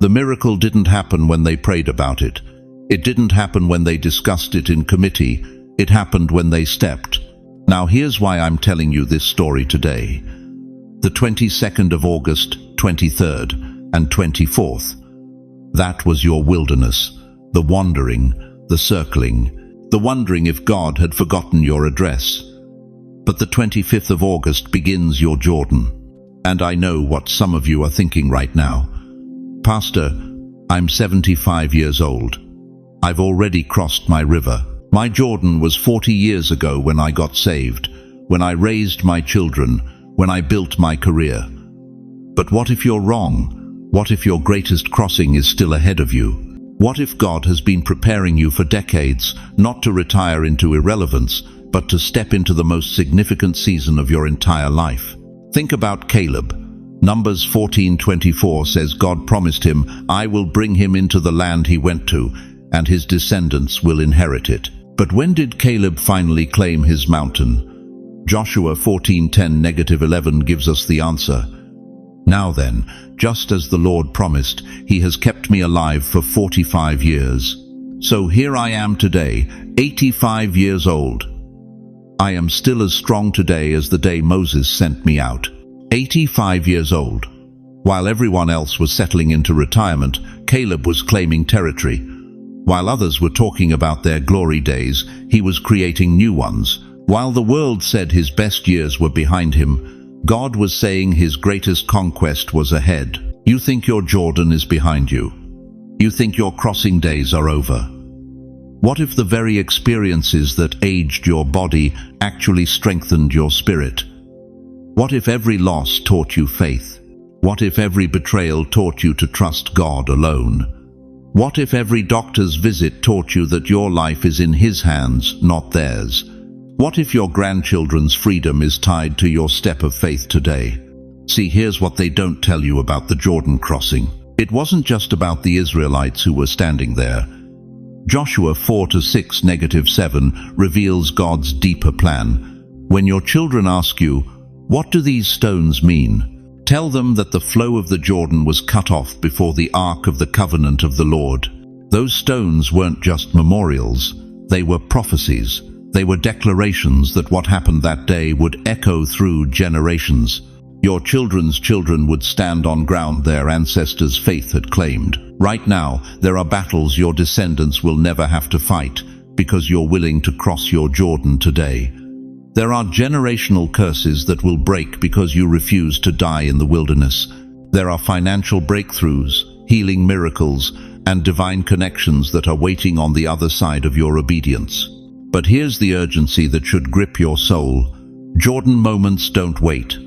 The miracle didn't happen when they prayed about it. It didn't happen when they discussed it in committee. It happened when they stepped. Now here's why I'm telling you this story today. The 22nd of August, 23rd, and 24th. That was your wilderness, the wandering, the circling, the wondering if God had forgotten your address. But the 25th of August begins your Jordan. And I know what some of you are thinking right now. Pastor, I'm 75 years old. I've already crossed my river. My Jordan was 40 years ago when I got saved, when I raised my children, when I built my career. But what if you're wrong? What if your greatest crossing is still ahead of you? What if God has been preparing you for decades, not to retire into irrelevance, but to step into the most significant season of your entire life? Think about Caleb. Numbers 14:24 says God promised him, "I will bring him into the land he went to, and his descendants will inherit it." But when did Caleb finally claim his mountain? Joshua 14:10-11 gives us the answer. Now then, just as the Lord promised, he has kept me alive for 45 years. So here I am today, 85 years old. I am still as strong today as the day Moses sent me out. 85 years old. While everyone else was settling into retirement, Caleb was claiming territory. While others were talking about their glory days, he was creating new ones. While the world said his best years were behind him, God was saying his greatest conquest was ahead. You think your Jordan is behind you. You think your crossing days are over. What if the very experiences that aged your body actually strengthened your spirit? What if every loss taught you faith? What if every betrayal taught you to trust God alone? What if every doctor's visit taught you that your life is in His hands, not theirs? What if your grandchildren's freedom is tied to your step of faith today? See, here's what they don't tell you about the Jordan crossing. It wasn't just about the Israelites who were standing there. Joshua 4:6-7 reveals God's deeper plan. When your children ask you, "What do these stones mean?" tell them that the flow of the Jordan was cut off before the Ark of the Covenant of the Lord. Those stones weren't just memorials, they were prophecies. They were declarations that what happened that day would echo through generations. Your children's children would stand on ground their ancestors' faith had claimed. Right now, there are battles your descendants will never have to fight because you're willing to cross your Jordan today. There are generational curses that will break because you refuse to die in the wilderness. There are financial breakthroughs, healing miracles, and divine connections that are waiting on the other side of your obedience. But here's the urgency that should grip your soul. Jordan moments don't wait.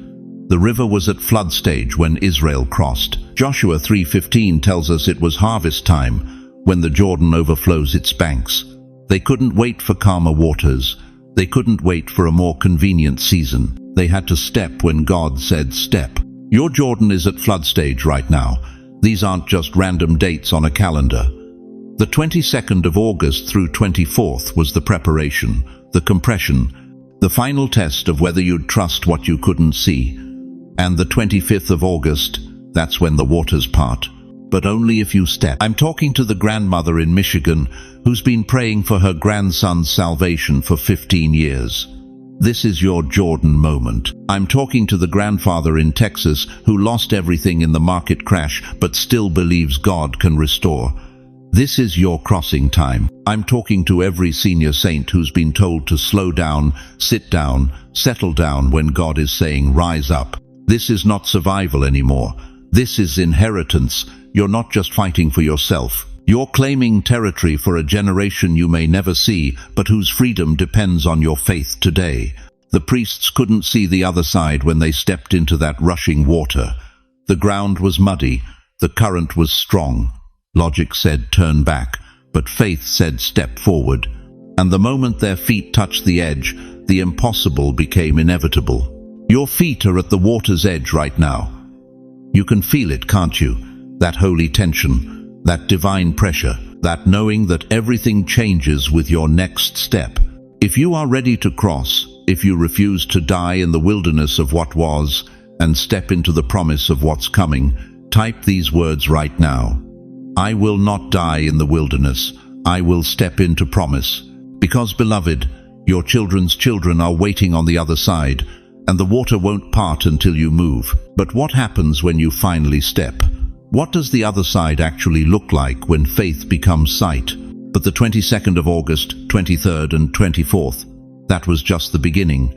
The river was at flood stage when Israel crossed. Joshua 3:15 tells us it was harvest time when the Jordan overflows its banks. They couldn't wait for calmer waters. They couldn't wait for a more convenient season. They had to step when God said step. Your Jordan is at flood stage right now. These aren't just random dates on a calendar. The 22nd of August through 24th was the preparation, the compression, the final test of whether you'd trust what you couldn't see. And the 25th of August, that's when the waters part. But only if you step. I'm talking to the grandmother in Michigan who's been praying for her grandson's salvation for 15 years. This is your Jordan moment. I'm talking to the grandfather in Texas who lost everything in the market crash but still believes God can restore. This is your crossing time. I'm talking to every senior saint who's been told to slow down, sit down, settle down when God is saying rise up. This is not survival anymore. This is inheritance. You're not just fighting for yourself. You're claiming territory for a generation you may never see, but whose freedom depends on your faith today. The priests couldn't see the other side when they stepped into that rushing water. The ground was muddy. The current was strong. Logic said turn back, but faith said step forward. And the moment their feet touched the edge, the impossible became inevitable. Your feet are at the water's edge right now. You can feel it, can't you? That holy tension, that divine pressure, that knowing that everything changes with your next step. If you are ready to cross, if you refuse to die in the wilderness of what was and step into the promise of what's coming, type these words right now. I will not die in the wilderness. I will step into promise. Because, beloved, your children's children are waiting on the other side, and the water won't part until you move. But what happens when you finally step? What does the other side actually look like when faith becomes sight? But the 22nd of August, 23rd and 24th, that was just the beginning.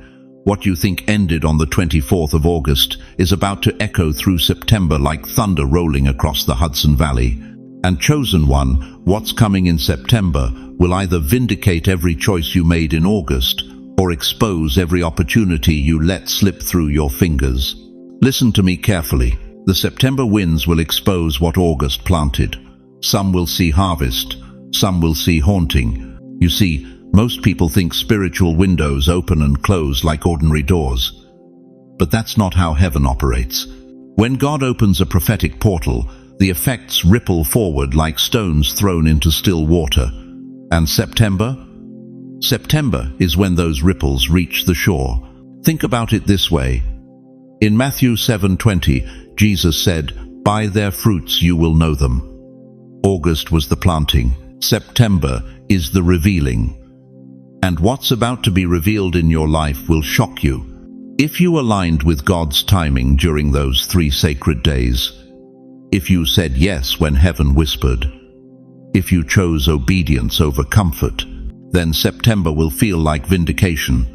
What you think ended on the 24th of August is about to echo through September like thunder rolling across the Hudson Valley. And chosen one, what's coming in September will either vindicate every choice you made in August or expose every opportunity you let slip through your fingers. Listen to me carefully. The September winds will expose what August planted. Some will see harvest, some will see haunting. You see, most people think spiritual windows open and close like ordinary doors. But that's not how heaven operates. When God opens a prophetic portal, the effects ripple forward like stones thrown into still water. And September? September is when those ripples reach the shore. Think about it this way. In Matthew 7:20, Jesus said, "By their fruits you will know them." August was the planting. September is the revealing. And what's about to be revealed in your life will shock you. If you aligned with God's timing during those 3 sacred days, if you said yes when heaven whispered, if you chose obedience over comfort, then September will feel like vindication.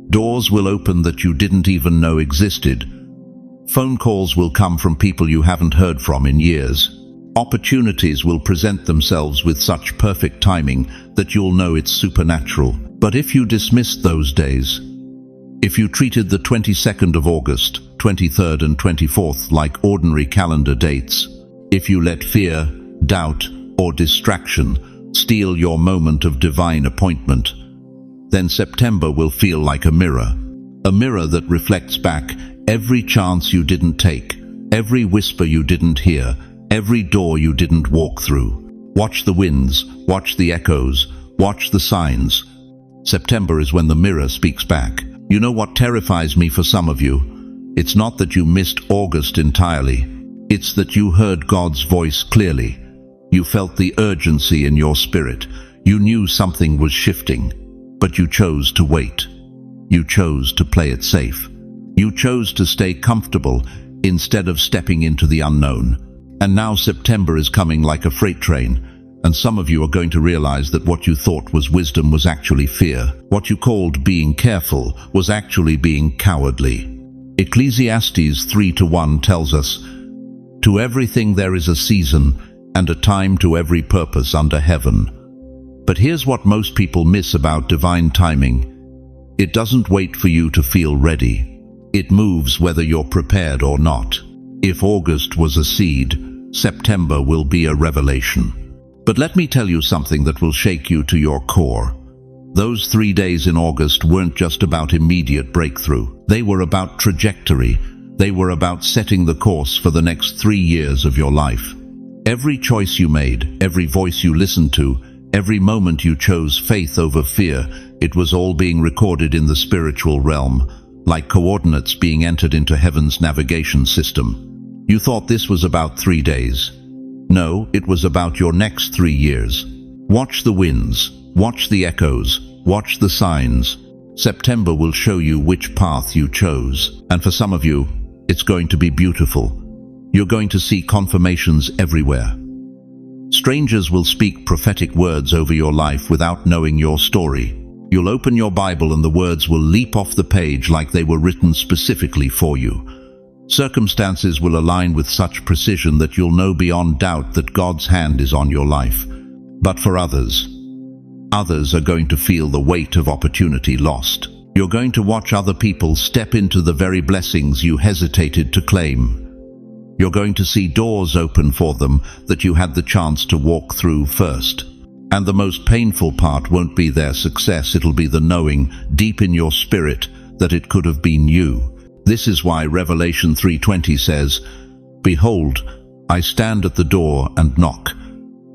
Doors will open that you didn't even know existed. Phone calls will come from people you haven't heard from in years. Opportunities will present themselves with such perfect timing that you'll know it's supernatural. But if you dismissed those days, if you treated the 22nd of August, 23rd and 24th like ordinary calendar dates, if you let fear, doubt, or distraction steal your moment of divine appointment, then September will feel like a mirror that reflects back every chance you didn't take, every whisper you didn't hear, every door you didn't walk through. Watch the winds, watch the echoes, watch the signs. September is when the mirror speaks back. You know what terrifies me for some of you? It's not that you missed August entirely. It's that you heard God's voice clearly. You felt the urgency in your spirit. You knew something was shifting, but you chose to wait. You chose to play it safe. You chose to stay comfortable instead of stepping into the unknown. And now September is coming like a freight train, and some of you are going to realize that what you thought was wisdom was actually fear. What you called being careful was actually being cowardly. Ecclesiastes 3:1 tells us, "To everything there is a season, and a time to every purpose under heaven." But here's what most people miss about divine timing. It doesn't wait for you to feel ready. It moves whether you're prepared or not. If August was a seed, September will be a revelation. But let me tell you something that will shake you to your core. Those 3 days in August weren't just about immediate breakthrough. They were about trajectory. They were about setting the course for the next 3 years of your life. Every choice you made, every voice you listened to, every moment you chose faith over fear, it was all being recorded in the spiritual realm, like coordinates being entered into heaven's navigation system. You thought this was about 3 days. No, it was about your next 3 years. Watch the winds, watch the echoes, watch the signs. September will show you which path you chose. And for some of you, it's going to be beautiful. You're going to see confirmations everywhere. Strangers will speak prophetic words over your life without knowing your story. You'll open your Bible and the words will leap off the page like they were written specifically for you. Circumstances will align with such precision that you'll know beyond doubt that God's hand is on your life. But for others are going to feel the weight of opportunity lost. You're going to watch other people step into the very blessings you hesitated to claim. You're going to see doors open for them that you had the chance to walk through first. And the most painful part won't be their success, it'll be the knowing deep in your spirit that it could have been you. This is why Revelation 3:20 says, "Behold, I stand at the door and knock.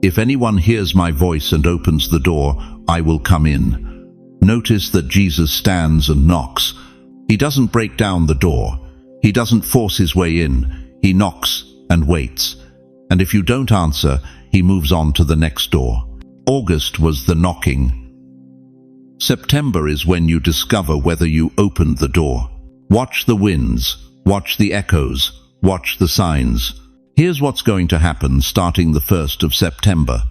If anyone hears my voice and opens the door, I will come in." Notice that Jesus stands and knocks. He doesn't break down the door. He doesn't force his way in. He knocks and waits. And if you don't answer, he moves on to the next door. August was the knocking. September is when you discover whether you opened the door. Watch the winds, watch the echoes, watch the signs. Here's what's going to happen starting the 1st of September.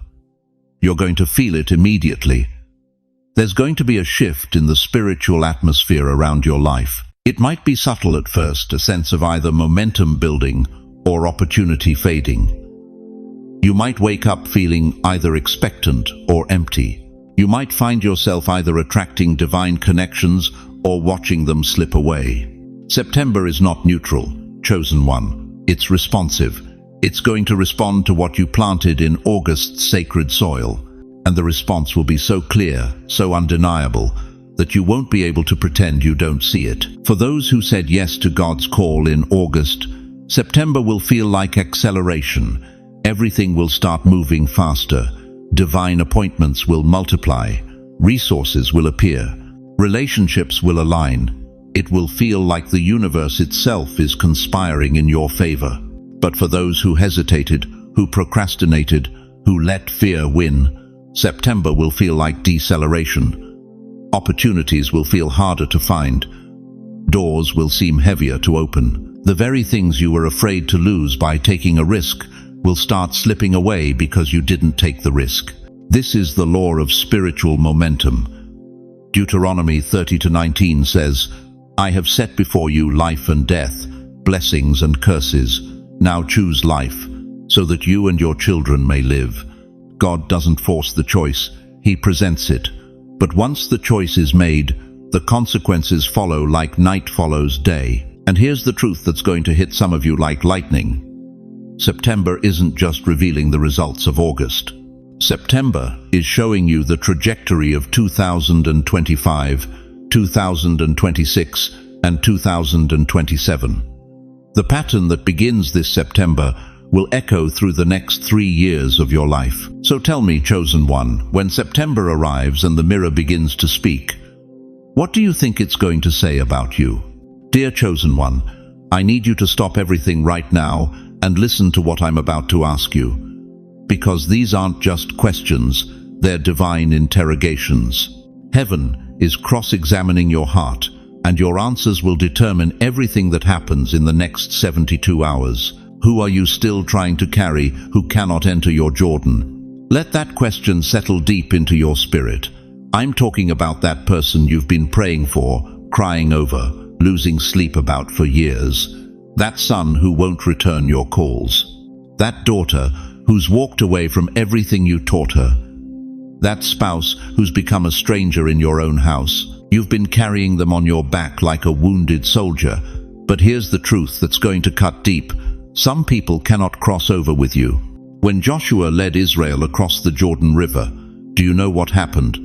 You're going to feel it immediately. There's going to be a shift in the spiritual atmosphere around your life. It might be subtle at first, a sense of either momentum building or opportunity fading. You might wake up feeling either expectant or empty. You might find yourself either attracting divine connections or watching them slip away. September is not neutral, chosen one. It's responsive. It's going to respond to what you planted in August's sacred soil. And the response will be so clear, so undeniable, that you won't be able to pretend you don't see it. For those who said yes to God's call in August, September will feel like acceleration. Everything will start moving faster. Divine appointments will multiply. Resources will appear. Relationships will align. It will feel like the universe itself is conspiring in your favor. But for those who hesitated, who procrastinated, who let fear win, September will feel like deceleration. Opportunities will feel harder to find. Doors will seem heavier to open. The very things you were afraid to lose by taking a risk will start slipping away because you didn't take the risk. This is the law of spiritual momentum. Deuteronomy 30:19 says, "I have set before you life and death, blessings and curses. Now choose life, so that you and your children may live." God doesn't force the choice, He presents it. But once the choice is made, the consequences follow like night follows day. And here's the truth that's going to hit some of you like lightning. September isn't just revealing the results of August. September is showing you the trajectory of 2025, 2026, and 2027. The pattern that begins this September will echo through the next 3 years of your life. So tell me, chosen one, when September arrives and the mirror begins to speak, what do you think it's going to say about you? Dear chosen one, I need you to stop everything right now and listen to what I'm about to ask you. Because these aren't just questions, they're divine interrogations. Heaven is cross-examining your heart, and your answers will determine everything that happens in the next 72 hours. Who are you still trying to carry who cannot enter your Jordan? Let that question settle deep into your spirit. I'm talking about that person you've been praying for, crying over, losing sleep about for years. That son who won't return your calls. That daughter who's walked away from everything you taught her. That spouse who's become a stranger in your own house. You've been carrying them on your back like a wounded soldier. But here's the truth that's going to cut deep. Some people cannot cross over with you. When Joshua led Israel across the Jordan River, do you know what happened?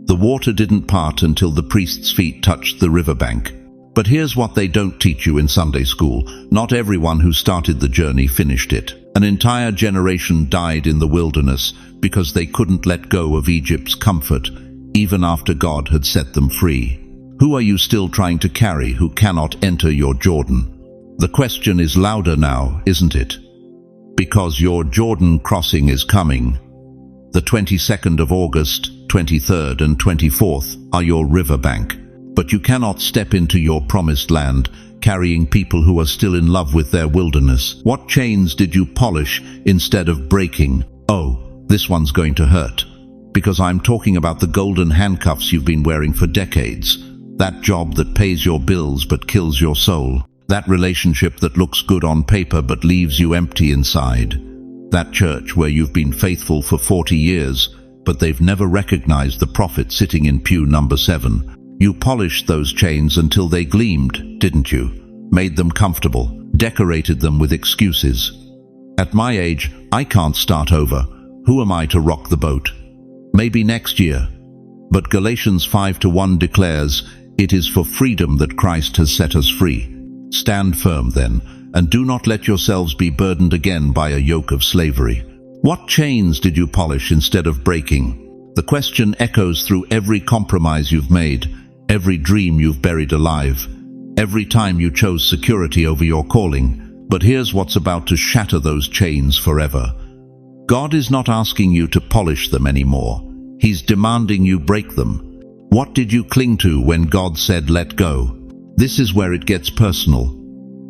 The water didn't part until the priest's feet touched the riverbank. But here's what they don't teach you in Sunday school. Not everyone who started the journey finished it. An entire generation died in the wilderness because they couldn't let go of Egypt's comfort, even after God had set them free. Who are you still trying to carry who cannot enter your Jordan? The question is louder now, isn't it? Because your Jordan crossing is coming. The 22nd of August, 23rd and 24th are your riverbank. But you cannot step into your promised land carrying people who are still in love with their wilderness. What chains did you polish instead of breaking? Oh, this one's going to hurt. Because I'm talking about the golden handcuffs you've been wearing for decades. That job that pays your bills but kills your soul. That relationship that looks good on paper but leaves you empty inside. That church where you've been faithful for 40 years, but they've never recognized the prophet sitting in pew number 7. You polished those chains until they gleamed, didn't you? Made them comfortable, decorated them with excuses. At my age, I can't start over. Who am I to rock the boat? Maybe next year. But Galatians 5:1 declares, "It is for freedom that Christ has set us free." Stand firm then, and do not let yourselves be burdened again by a yoke of slavery. What chains did you polish instead of breaking? The question echoes through every compromise you've made, every dream you've buried alive, every time you chose security over your calling. But here's what's about to shatter those chains forever. God is not asking you to polish them anymore. He's demanding you break them. What did you cling to when God said let go? This is where it gets personal.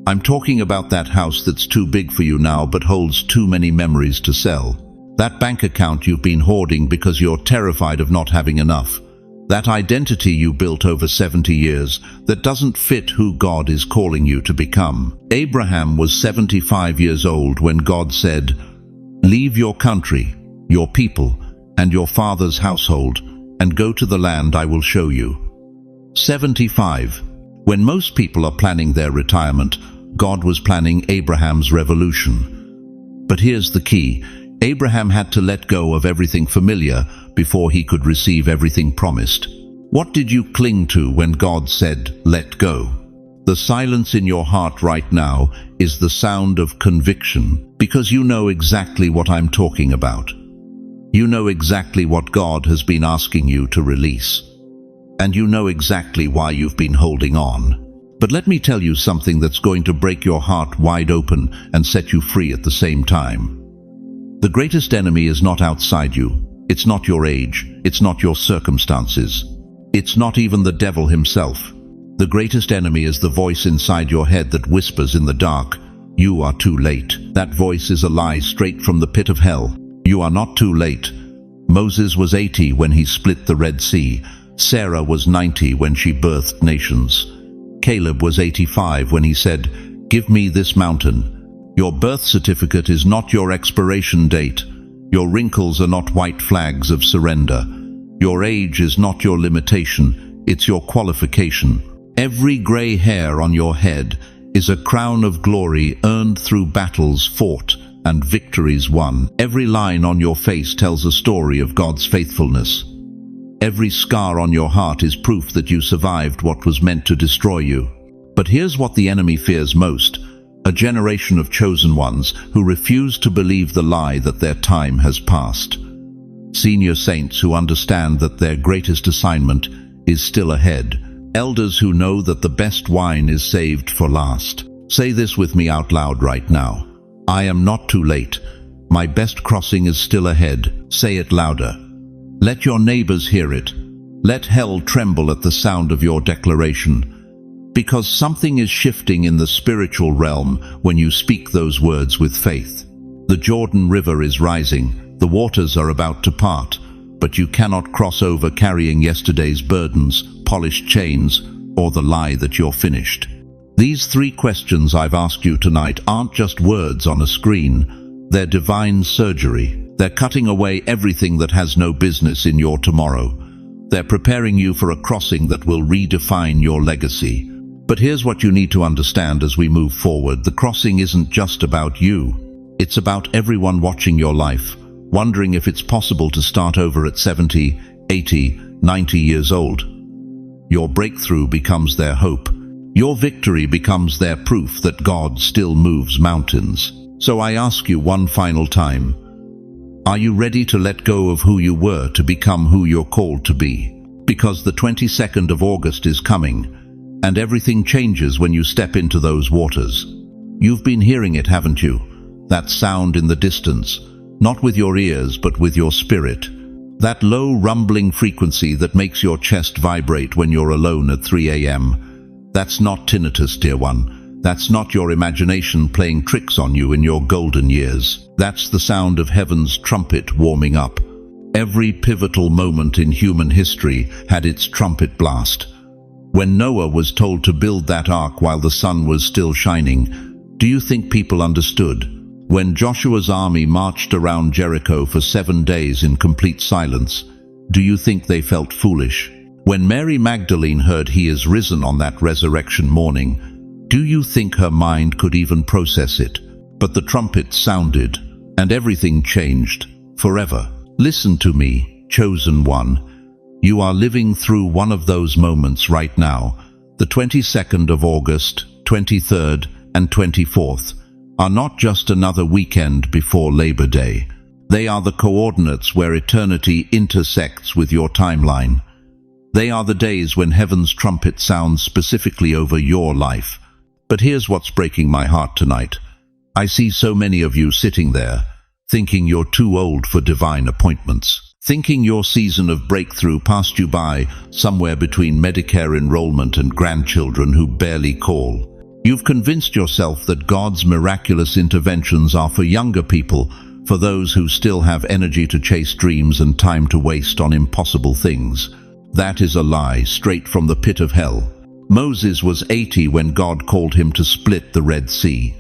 I'm talking about that house that's too big for you now but holds too many memories to sell. That bank account you've been hoarding because you're terrified of not having enough. That identity you built over 70 years that doesn't fit who God is calling you to become. Abraham was 75 years old when God said, "Leave your country, your people, and your father's household, and go to the land I will show you." 75. When most people are planning their retirement, God was planning Abraham's revolution. But here's the key. Abraham had to let go of everything familiar before he could receive everything promised. What did you cling to when God said, let go? The silence in your heart right now is the sound of conviction, because you know exactly what I'm talking about. You know exactly what God has been asking you to release. and you know exactly why you've been holding on. But let me tell you something that's going to break your heart wide open and set you free at the same time. The greatest enemy is not outside you. It's not your age. It's not your circumstances. It's not even the devil himself. The greatest enemy is the voice inside your head that whispers in the dark, "You are too late." That voice is a lie straight from the pit of hell. You are not too late. Moses was 80 when he split the Red Sea. Sarah was 90 when she birthed nations. Caleb was 85 when he said, "Give me this mountain." Your birth certificate is not your expiration date. Your wrinkles are not white flags of surrender. Your age is not your limitation, it's your qualification. Every grey hair on your head is a crown of glory earned through battles fought and victories won. Every line on your face tells a story of God's faithfulness. Every scar on your heart is proof that you survived what was meant to destroy you. But here's what the enemy fears most: a generation of chosen ones who refuse to believe the lie that their time has passed. Senior saints who understand that their greatest assignment is still ahead. Elders who know that the best wine is saved for last. Say this with me out loud right now. I am not too late. My best crossing is still ahead. Say it louder. Let your neighbors hear it. Let hell tremble at the sound of your declaration. Because something is shifting in the spiritual realm when you speak those words with faith. The Jordan River is rising. The waters are about to part. But you cannot cross over carrying yesterday's burdens, polished chains, or the lie that you're finished. These 3 questions I've asked you tonight aren't just words on a screen. They're divine surgery. They're cutting away everything that has no business in your tomorrow. They're preparing you for a crossing that will redefine your legacy. But here's what you need to understand as we move forward. The crossing isn't just about you. It's about everyone watching your life, wondering if it's possible to start over at 70, 80, 90 years old. Your breakthrough becomes their hope. Your victory becomes their proof that God still moves mountains. So I ask you one final time, are you ready to let go of who you were to become who you're called to be? Because the 22nd of August is coming, and everything changes when you step into those waters. You've been hearing it, haven't you? That sound in the distance, not with your ears but with your spirit. That low rumbling frequency that makes your chest vibrate when you're alone at 3 a.m. That's not tinnitus, dear one. That's not your imagination playing tricks on you in your golden years. That's the sound of heaven's trumpet warming up. Every pivotal moment in human history had its trumpet blast. When Noah was told to build that ark while the sun was still shining, do you think people understood? When Joshua's army marched around Jericho for 7 days in complete silence, do you think they felt foolish? When Mary Magdalene heard he is risen on that resurrection morning, do you think her mind could even process it? But the trumpet sounded, and everything changed, forever. Listen to me, chosen one. You are living through one of those moments right now. The 22nd of August, 23rd, and 24th are not just another weekend before Labor Day. They are the coordinates where eternity intersects with your timeline. They are the days when heaven's trumpet sounds specifically over your life. But here's what's breaking my heart tonight. I see so many of you sitting there, thinking you're too old for divine appointments, thinking your season of breakthrough passed you by somewhere between Medicare enrollment and grandchildren who barely call. You've convinced yourself that God's miraculous interventions are for younger people, for those who still have energy to chase dreams and time to waste on impossible things. That is a lie straight from the pit of hell. Moses was 80 when God called him to split the Red Sea.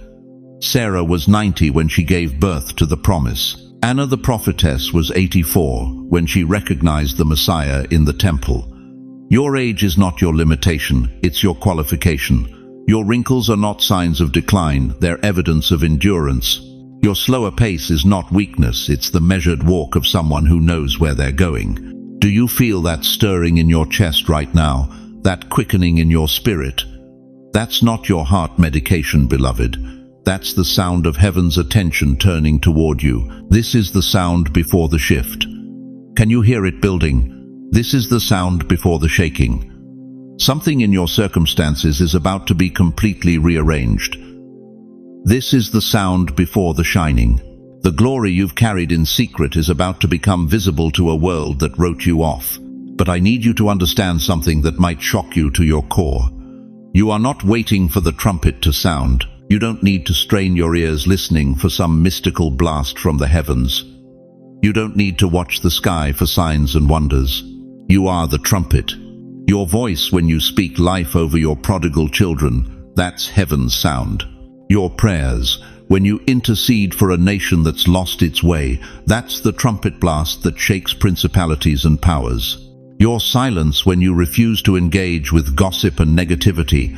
Sarah was 90 when she gave birth to the promise. Anna the prophetess was 84 when she recognized the Messiah in the temple. Your age is not your limitation, it's your qualification. Your wrinkles are not signs of decline, they're evidence of endurance. Your slower pace is not weakness, it's the measured walk of someone who knows where they're going. Do you feel that stirring in your chest right now, that quickening in your spirit? That's not your heart medication, beloved. That's the sound of heaven's attention turning toward you. This is the sound before the shift. Can you hear it building? This is the sound before the shaking. Something in your circumstances is about to be completely rearranged. This is the sound before the shining. The glory you've carried in secret is about to become visible to a world that wrote you off. But I need you to understand something that might shock you to your core. You are not waiting for the trumpet to sound. You don't need to strain your ears listening for some mystical blast from the heavens. You don't need to watch the sky for signs and wonders. You are the trumpet. Your voice when you speak life over your prodigal children, that's heaven's sound. Your prayers, when you intercede for a nation that's lost its way, that's the trumpet blast that shakes principalities and powers. Your silence when you refuse to engage with gossip and negativity,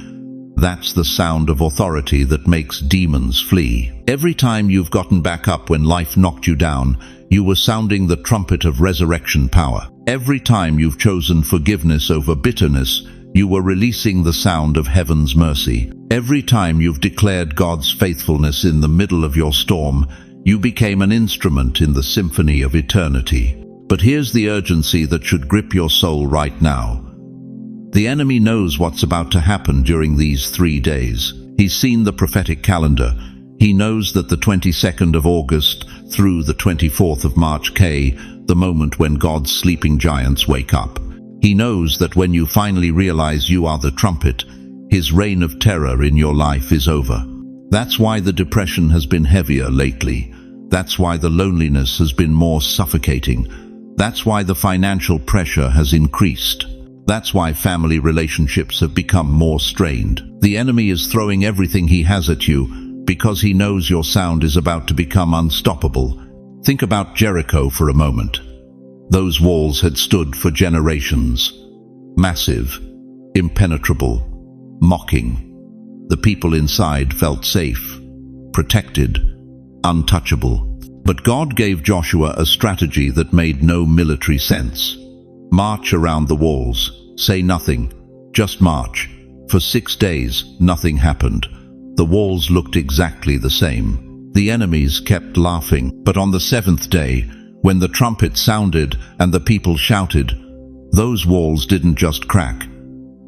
that's the sound of authority that makes demons flee. Every time you've gotten back up when life knocked you down, you were sounding the trumpet of resurrection power. Every time you've chosen forgiveness over bitterness, you were releasing the sound of heaven's mercy. Every time you've declared God's faithfulness in the middle of your storm, you became an instrument in the symphony of eternity. But here's the urgency that should grip your soul right now. The enemy knows what's about to happen during these 3 days. He's seen the prophetic calendar. He knows that the 22nd of August through the 24th of March the moment when God's sleeping giants wake up. He knows that when you finally realize you are the trumpet, his reign of terror in your life is over. That's why the depression has been heavier lately. That's why the loneliness has been more suffocating. That's why the financial pressure has increased. That's why family relationships have become more strained. The enemy is throwing everything he has at you because he knows your sound is about to become unstoppable. Think about Jericho for a moment. Those walls had stood for generations. Massive, impenetrable, mocking. The people inside felt safe, protected, untouchable. But God gave Joshua a strategy that made no military sense. March around the walls. Say nothing. Just march. For 6 days, nothing happened. The walls looked exactly the same. The enemies kept laughing, but on the 7th day, when the trumpet sounded and the people shouted, those walls didn't just crack.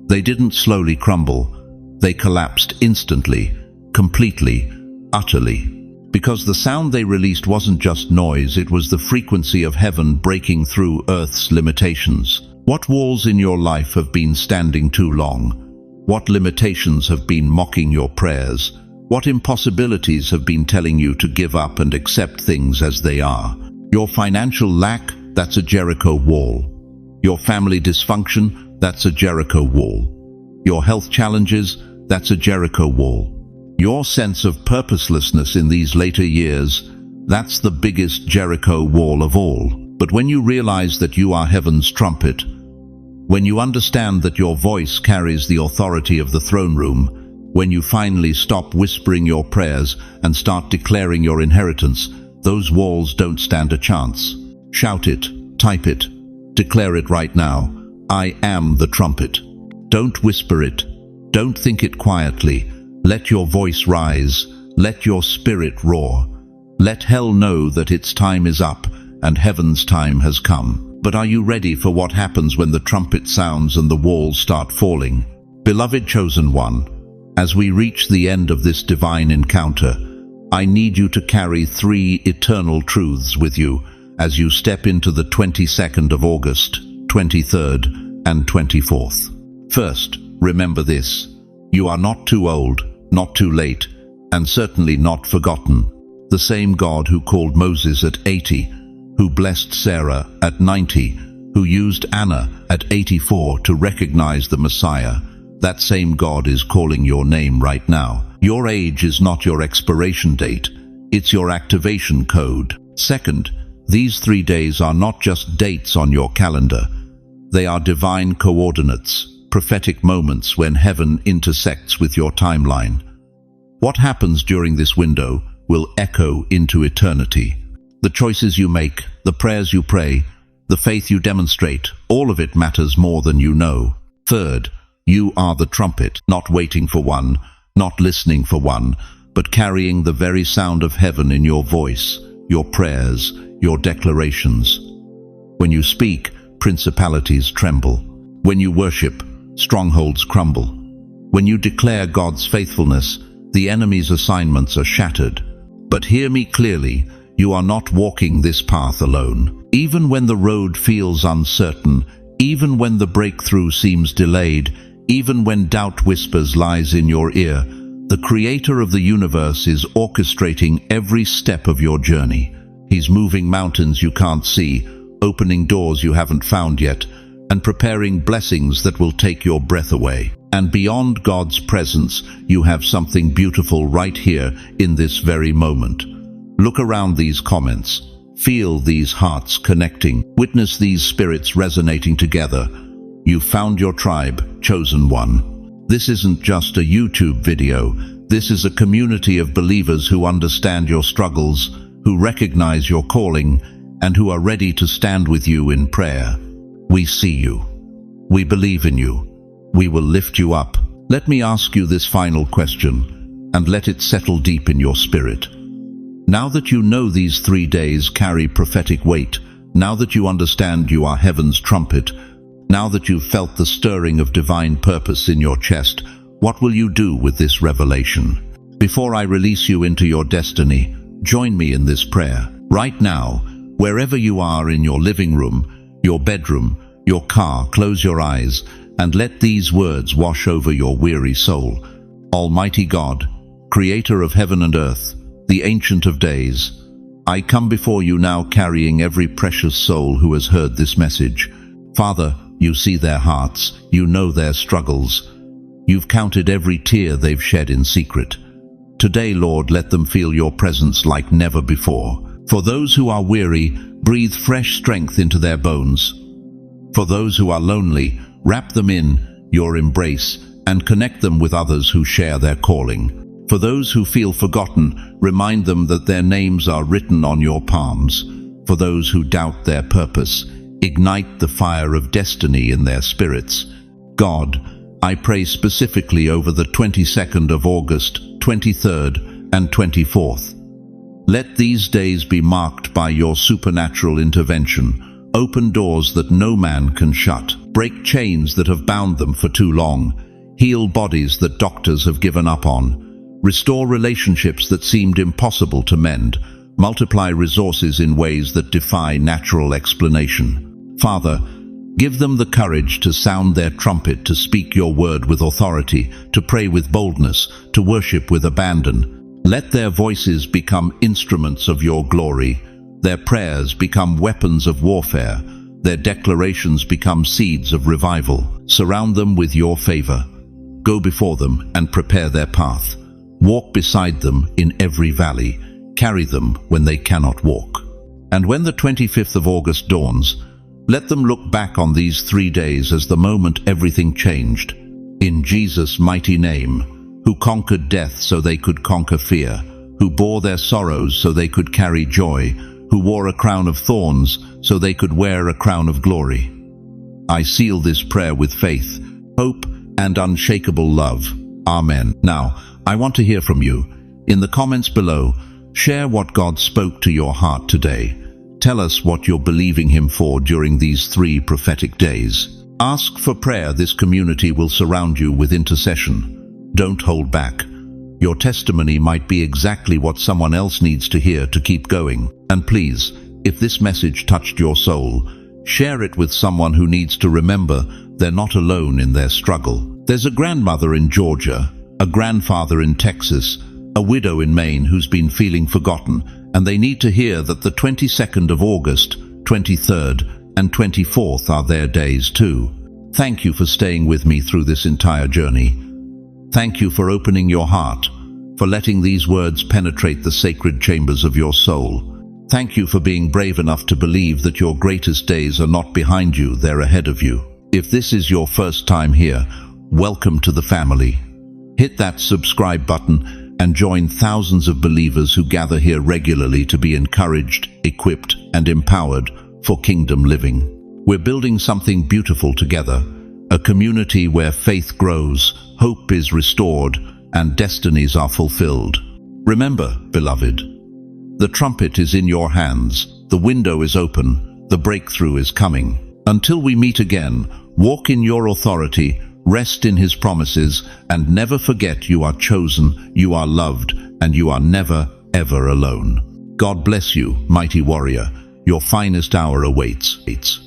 They didn't slowly crumble. They collapsed instantly, completely, utterly. Because the sound they released wasn't just noise, it was the frequency of heaven breaking through earth's limitations. What walls in your life have been standing too long? What limitations have been mocking your prayers? What impossibilities have been telling you to give up and accept things as they are? Your financial lack, that's a Jericho wall. Your family dysfunction, that's a Jericho wall. Your health challenges, that's a Jericho wall. Your sense of purposelessness in these later years, that's the biggest Jericho wall of all. But when you realize that you are heaven's trumpet, when you understand that your voice carries the authority of the throne room, when you finally stop whispering your prayers and start declaring your inheritance, those walls don't stand a chance. Shout it, type it, declare it right now. I am the trumpet. Don't whisper it. Don't think it quietly. Let your voice rise. Let your spirit roar. Let hell know that its time is up and heaven's time has come. But are you ready for what happens when the trumpet sounds and the walls start falling? Beloved chosen one, as we reach the end of this divine encounter, I need you to carry 3 eternal truths with you as you step into the 22nd of August, 23rd, and 24th. First, remember this. You are not too old, not too late, and certainly not forgotten. The same God who called Moses at 80, who blessed Sarah at 90, who used Anna at 84 to recognize the Messiah, that same God is calling your name right now. Your age is not your expiration date, it's your activation code. Second, these 3 days are not just dates on your calendar. They are divine coordinates, prophetic moments when heaven intersects with your timeline. What happens during this window will echo into eternity. The choices you make, the prayers you pray, the faith you demonstrate, all of it matters more than you know. Third, you are the trumpet, not waiting for one, not listening for one, but carrying the very sound of heaven in your voice, your prayers, your declarations. When you speak, principalities tremble. When you worship, strongholds crumble. When you declare God's faithfulness, the enemy's assignments are shattered. But hear me clearly, you are not walking this path alone. Even when the road feels uncertain, even when the breakthrough seems delayed, even when doubt whispers lies in your ear, the Creator of the universe is orchestrating every step of your journey. He's moving mountains you can't see, opening doors you haven't found yet, and preparing blessings that will take your breath away. And beyond God's presence, you have something beautiful right here in this very moment. Look around these comments. Feel these hearts connecting. Witness these spirits resonating together. You've found your tribe, chosen one. This isn't just a YouTube video. This is a community of believers who understand your struggles, who recognize your calling, and who are ready to stand with you in prayer. We see you. We believe in you. We will lift you up. Let me ask you this final question, and let it settle deep in your spirit. Now that you know these 3 days carry prophetic weight, now that you understand you are heaven's trumpet, now that you've felt the stirring of divine purpose in your chest, what will you do with this revelation? Before I release you into your destiny, join me in this prayer. Right now, wherever you are in your living room, your bedroom, your car, close your eyes and let these words wash over your weary soul. Almighty God, Creator of heaven and earth, the Ancient of Days, I come before you now carrying every precious soul who has heard this message. Father, you see their hearts, you know their struggles. You've counted every tear they've shed in secret. Today, Lord, let them feel your presence like never before. For those who are weary, breathe fresh strength into their bones. For those who are lonely, wrap them in your embrace and connect them with others who share their calling. For those who feel forgotten, remind them that their names are written on your palms. For those who doubt their purpose, ignite the fire of destiny in their spirits. God, I pray specifically over the 22nd of August, 23rd and 24th. Let these days be marked by your supernatural intervention. Open doors that no man can shut. Break chains that have bound them for too long. Heal bodies that doctors have given up on. Restore relationships that seemed impossible to mend. Multiply resources in ways that defy natural explanation. Father, give them the courage to sound their trumpet, to speak your word with authority, to pray with boldness, to worship with abandon. Let their voices become instruments of your glory. Their prayers become weapons of warfare. Their declarations become seeds of revival. Surround them with your favor. Go before them and prepare their path. Walk beside them in every valley. Carry them when they cannot walk. And when the 25th of August dawns, let them look back on these 3 days as the moment everything changed. In Jesus' mighty name, who conquered death so they could conquer fear, who bore their sorrows so they could carry joy, who wore a crown of thorns so they could wear a crown of glory. I seal this prayer with faith, hope, and unshakable love. Amen. Now, I want to hear from you. In the comments below, share what God spoke to your heart today. Tell us what you're believing Him for during these 3 prophetic days. Ask for prayer. This community will surround you with intercession. Don't hold back. Your testimony might be exactly what someone else needs to hear to keep going. And please, if this message touched your soul, share it with someone who needs to remember they're not alone in their struggle. There's a grandmother in Georgia, a grandfather in Texas, a widow in Maine who's been feeling forgotten, and they need to hear that the 22nd of August, 23rd, and 24th are their days too. Thank you for staying with me through this entire journey. Thank you for opening your heart, for letting these words penetrate the sacred chambers of your soul. Thank you for being brave enough to believe that your greatest days are not behind you, they're ahead of you. If this is your first time here, welcome to the family. Hit that subscribe button and join thousands of believers who gather here regularly to be encouraged, equipped, and empowered for kingdom living. We're building something beautiful together, a community where faith grows, hope is restored, and destinies are fulfilled. Remember, beloved, the trumpet is in your hands, the window is open, the breakthrough is coming. Until we meet again, walk in your authority, rest in His promises, and never forget you are chosen, you are loved, and you are never, ever alone. God bless you, mighty warrior. Your finest hour awaits.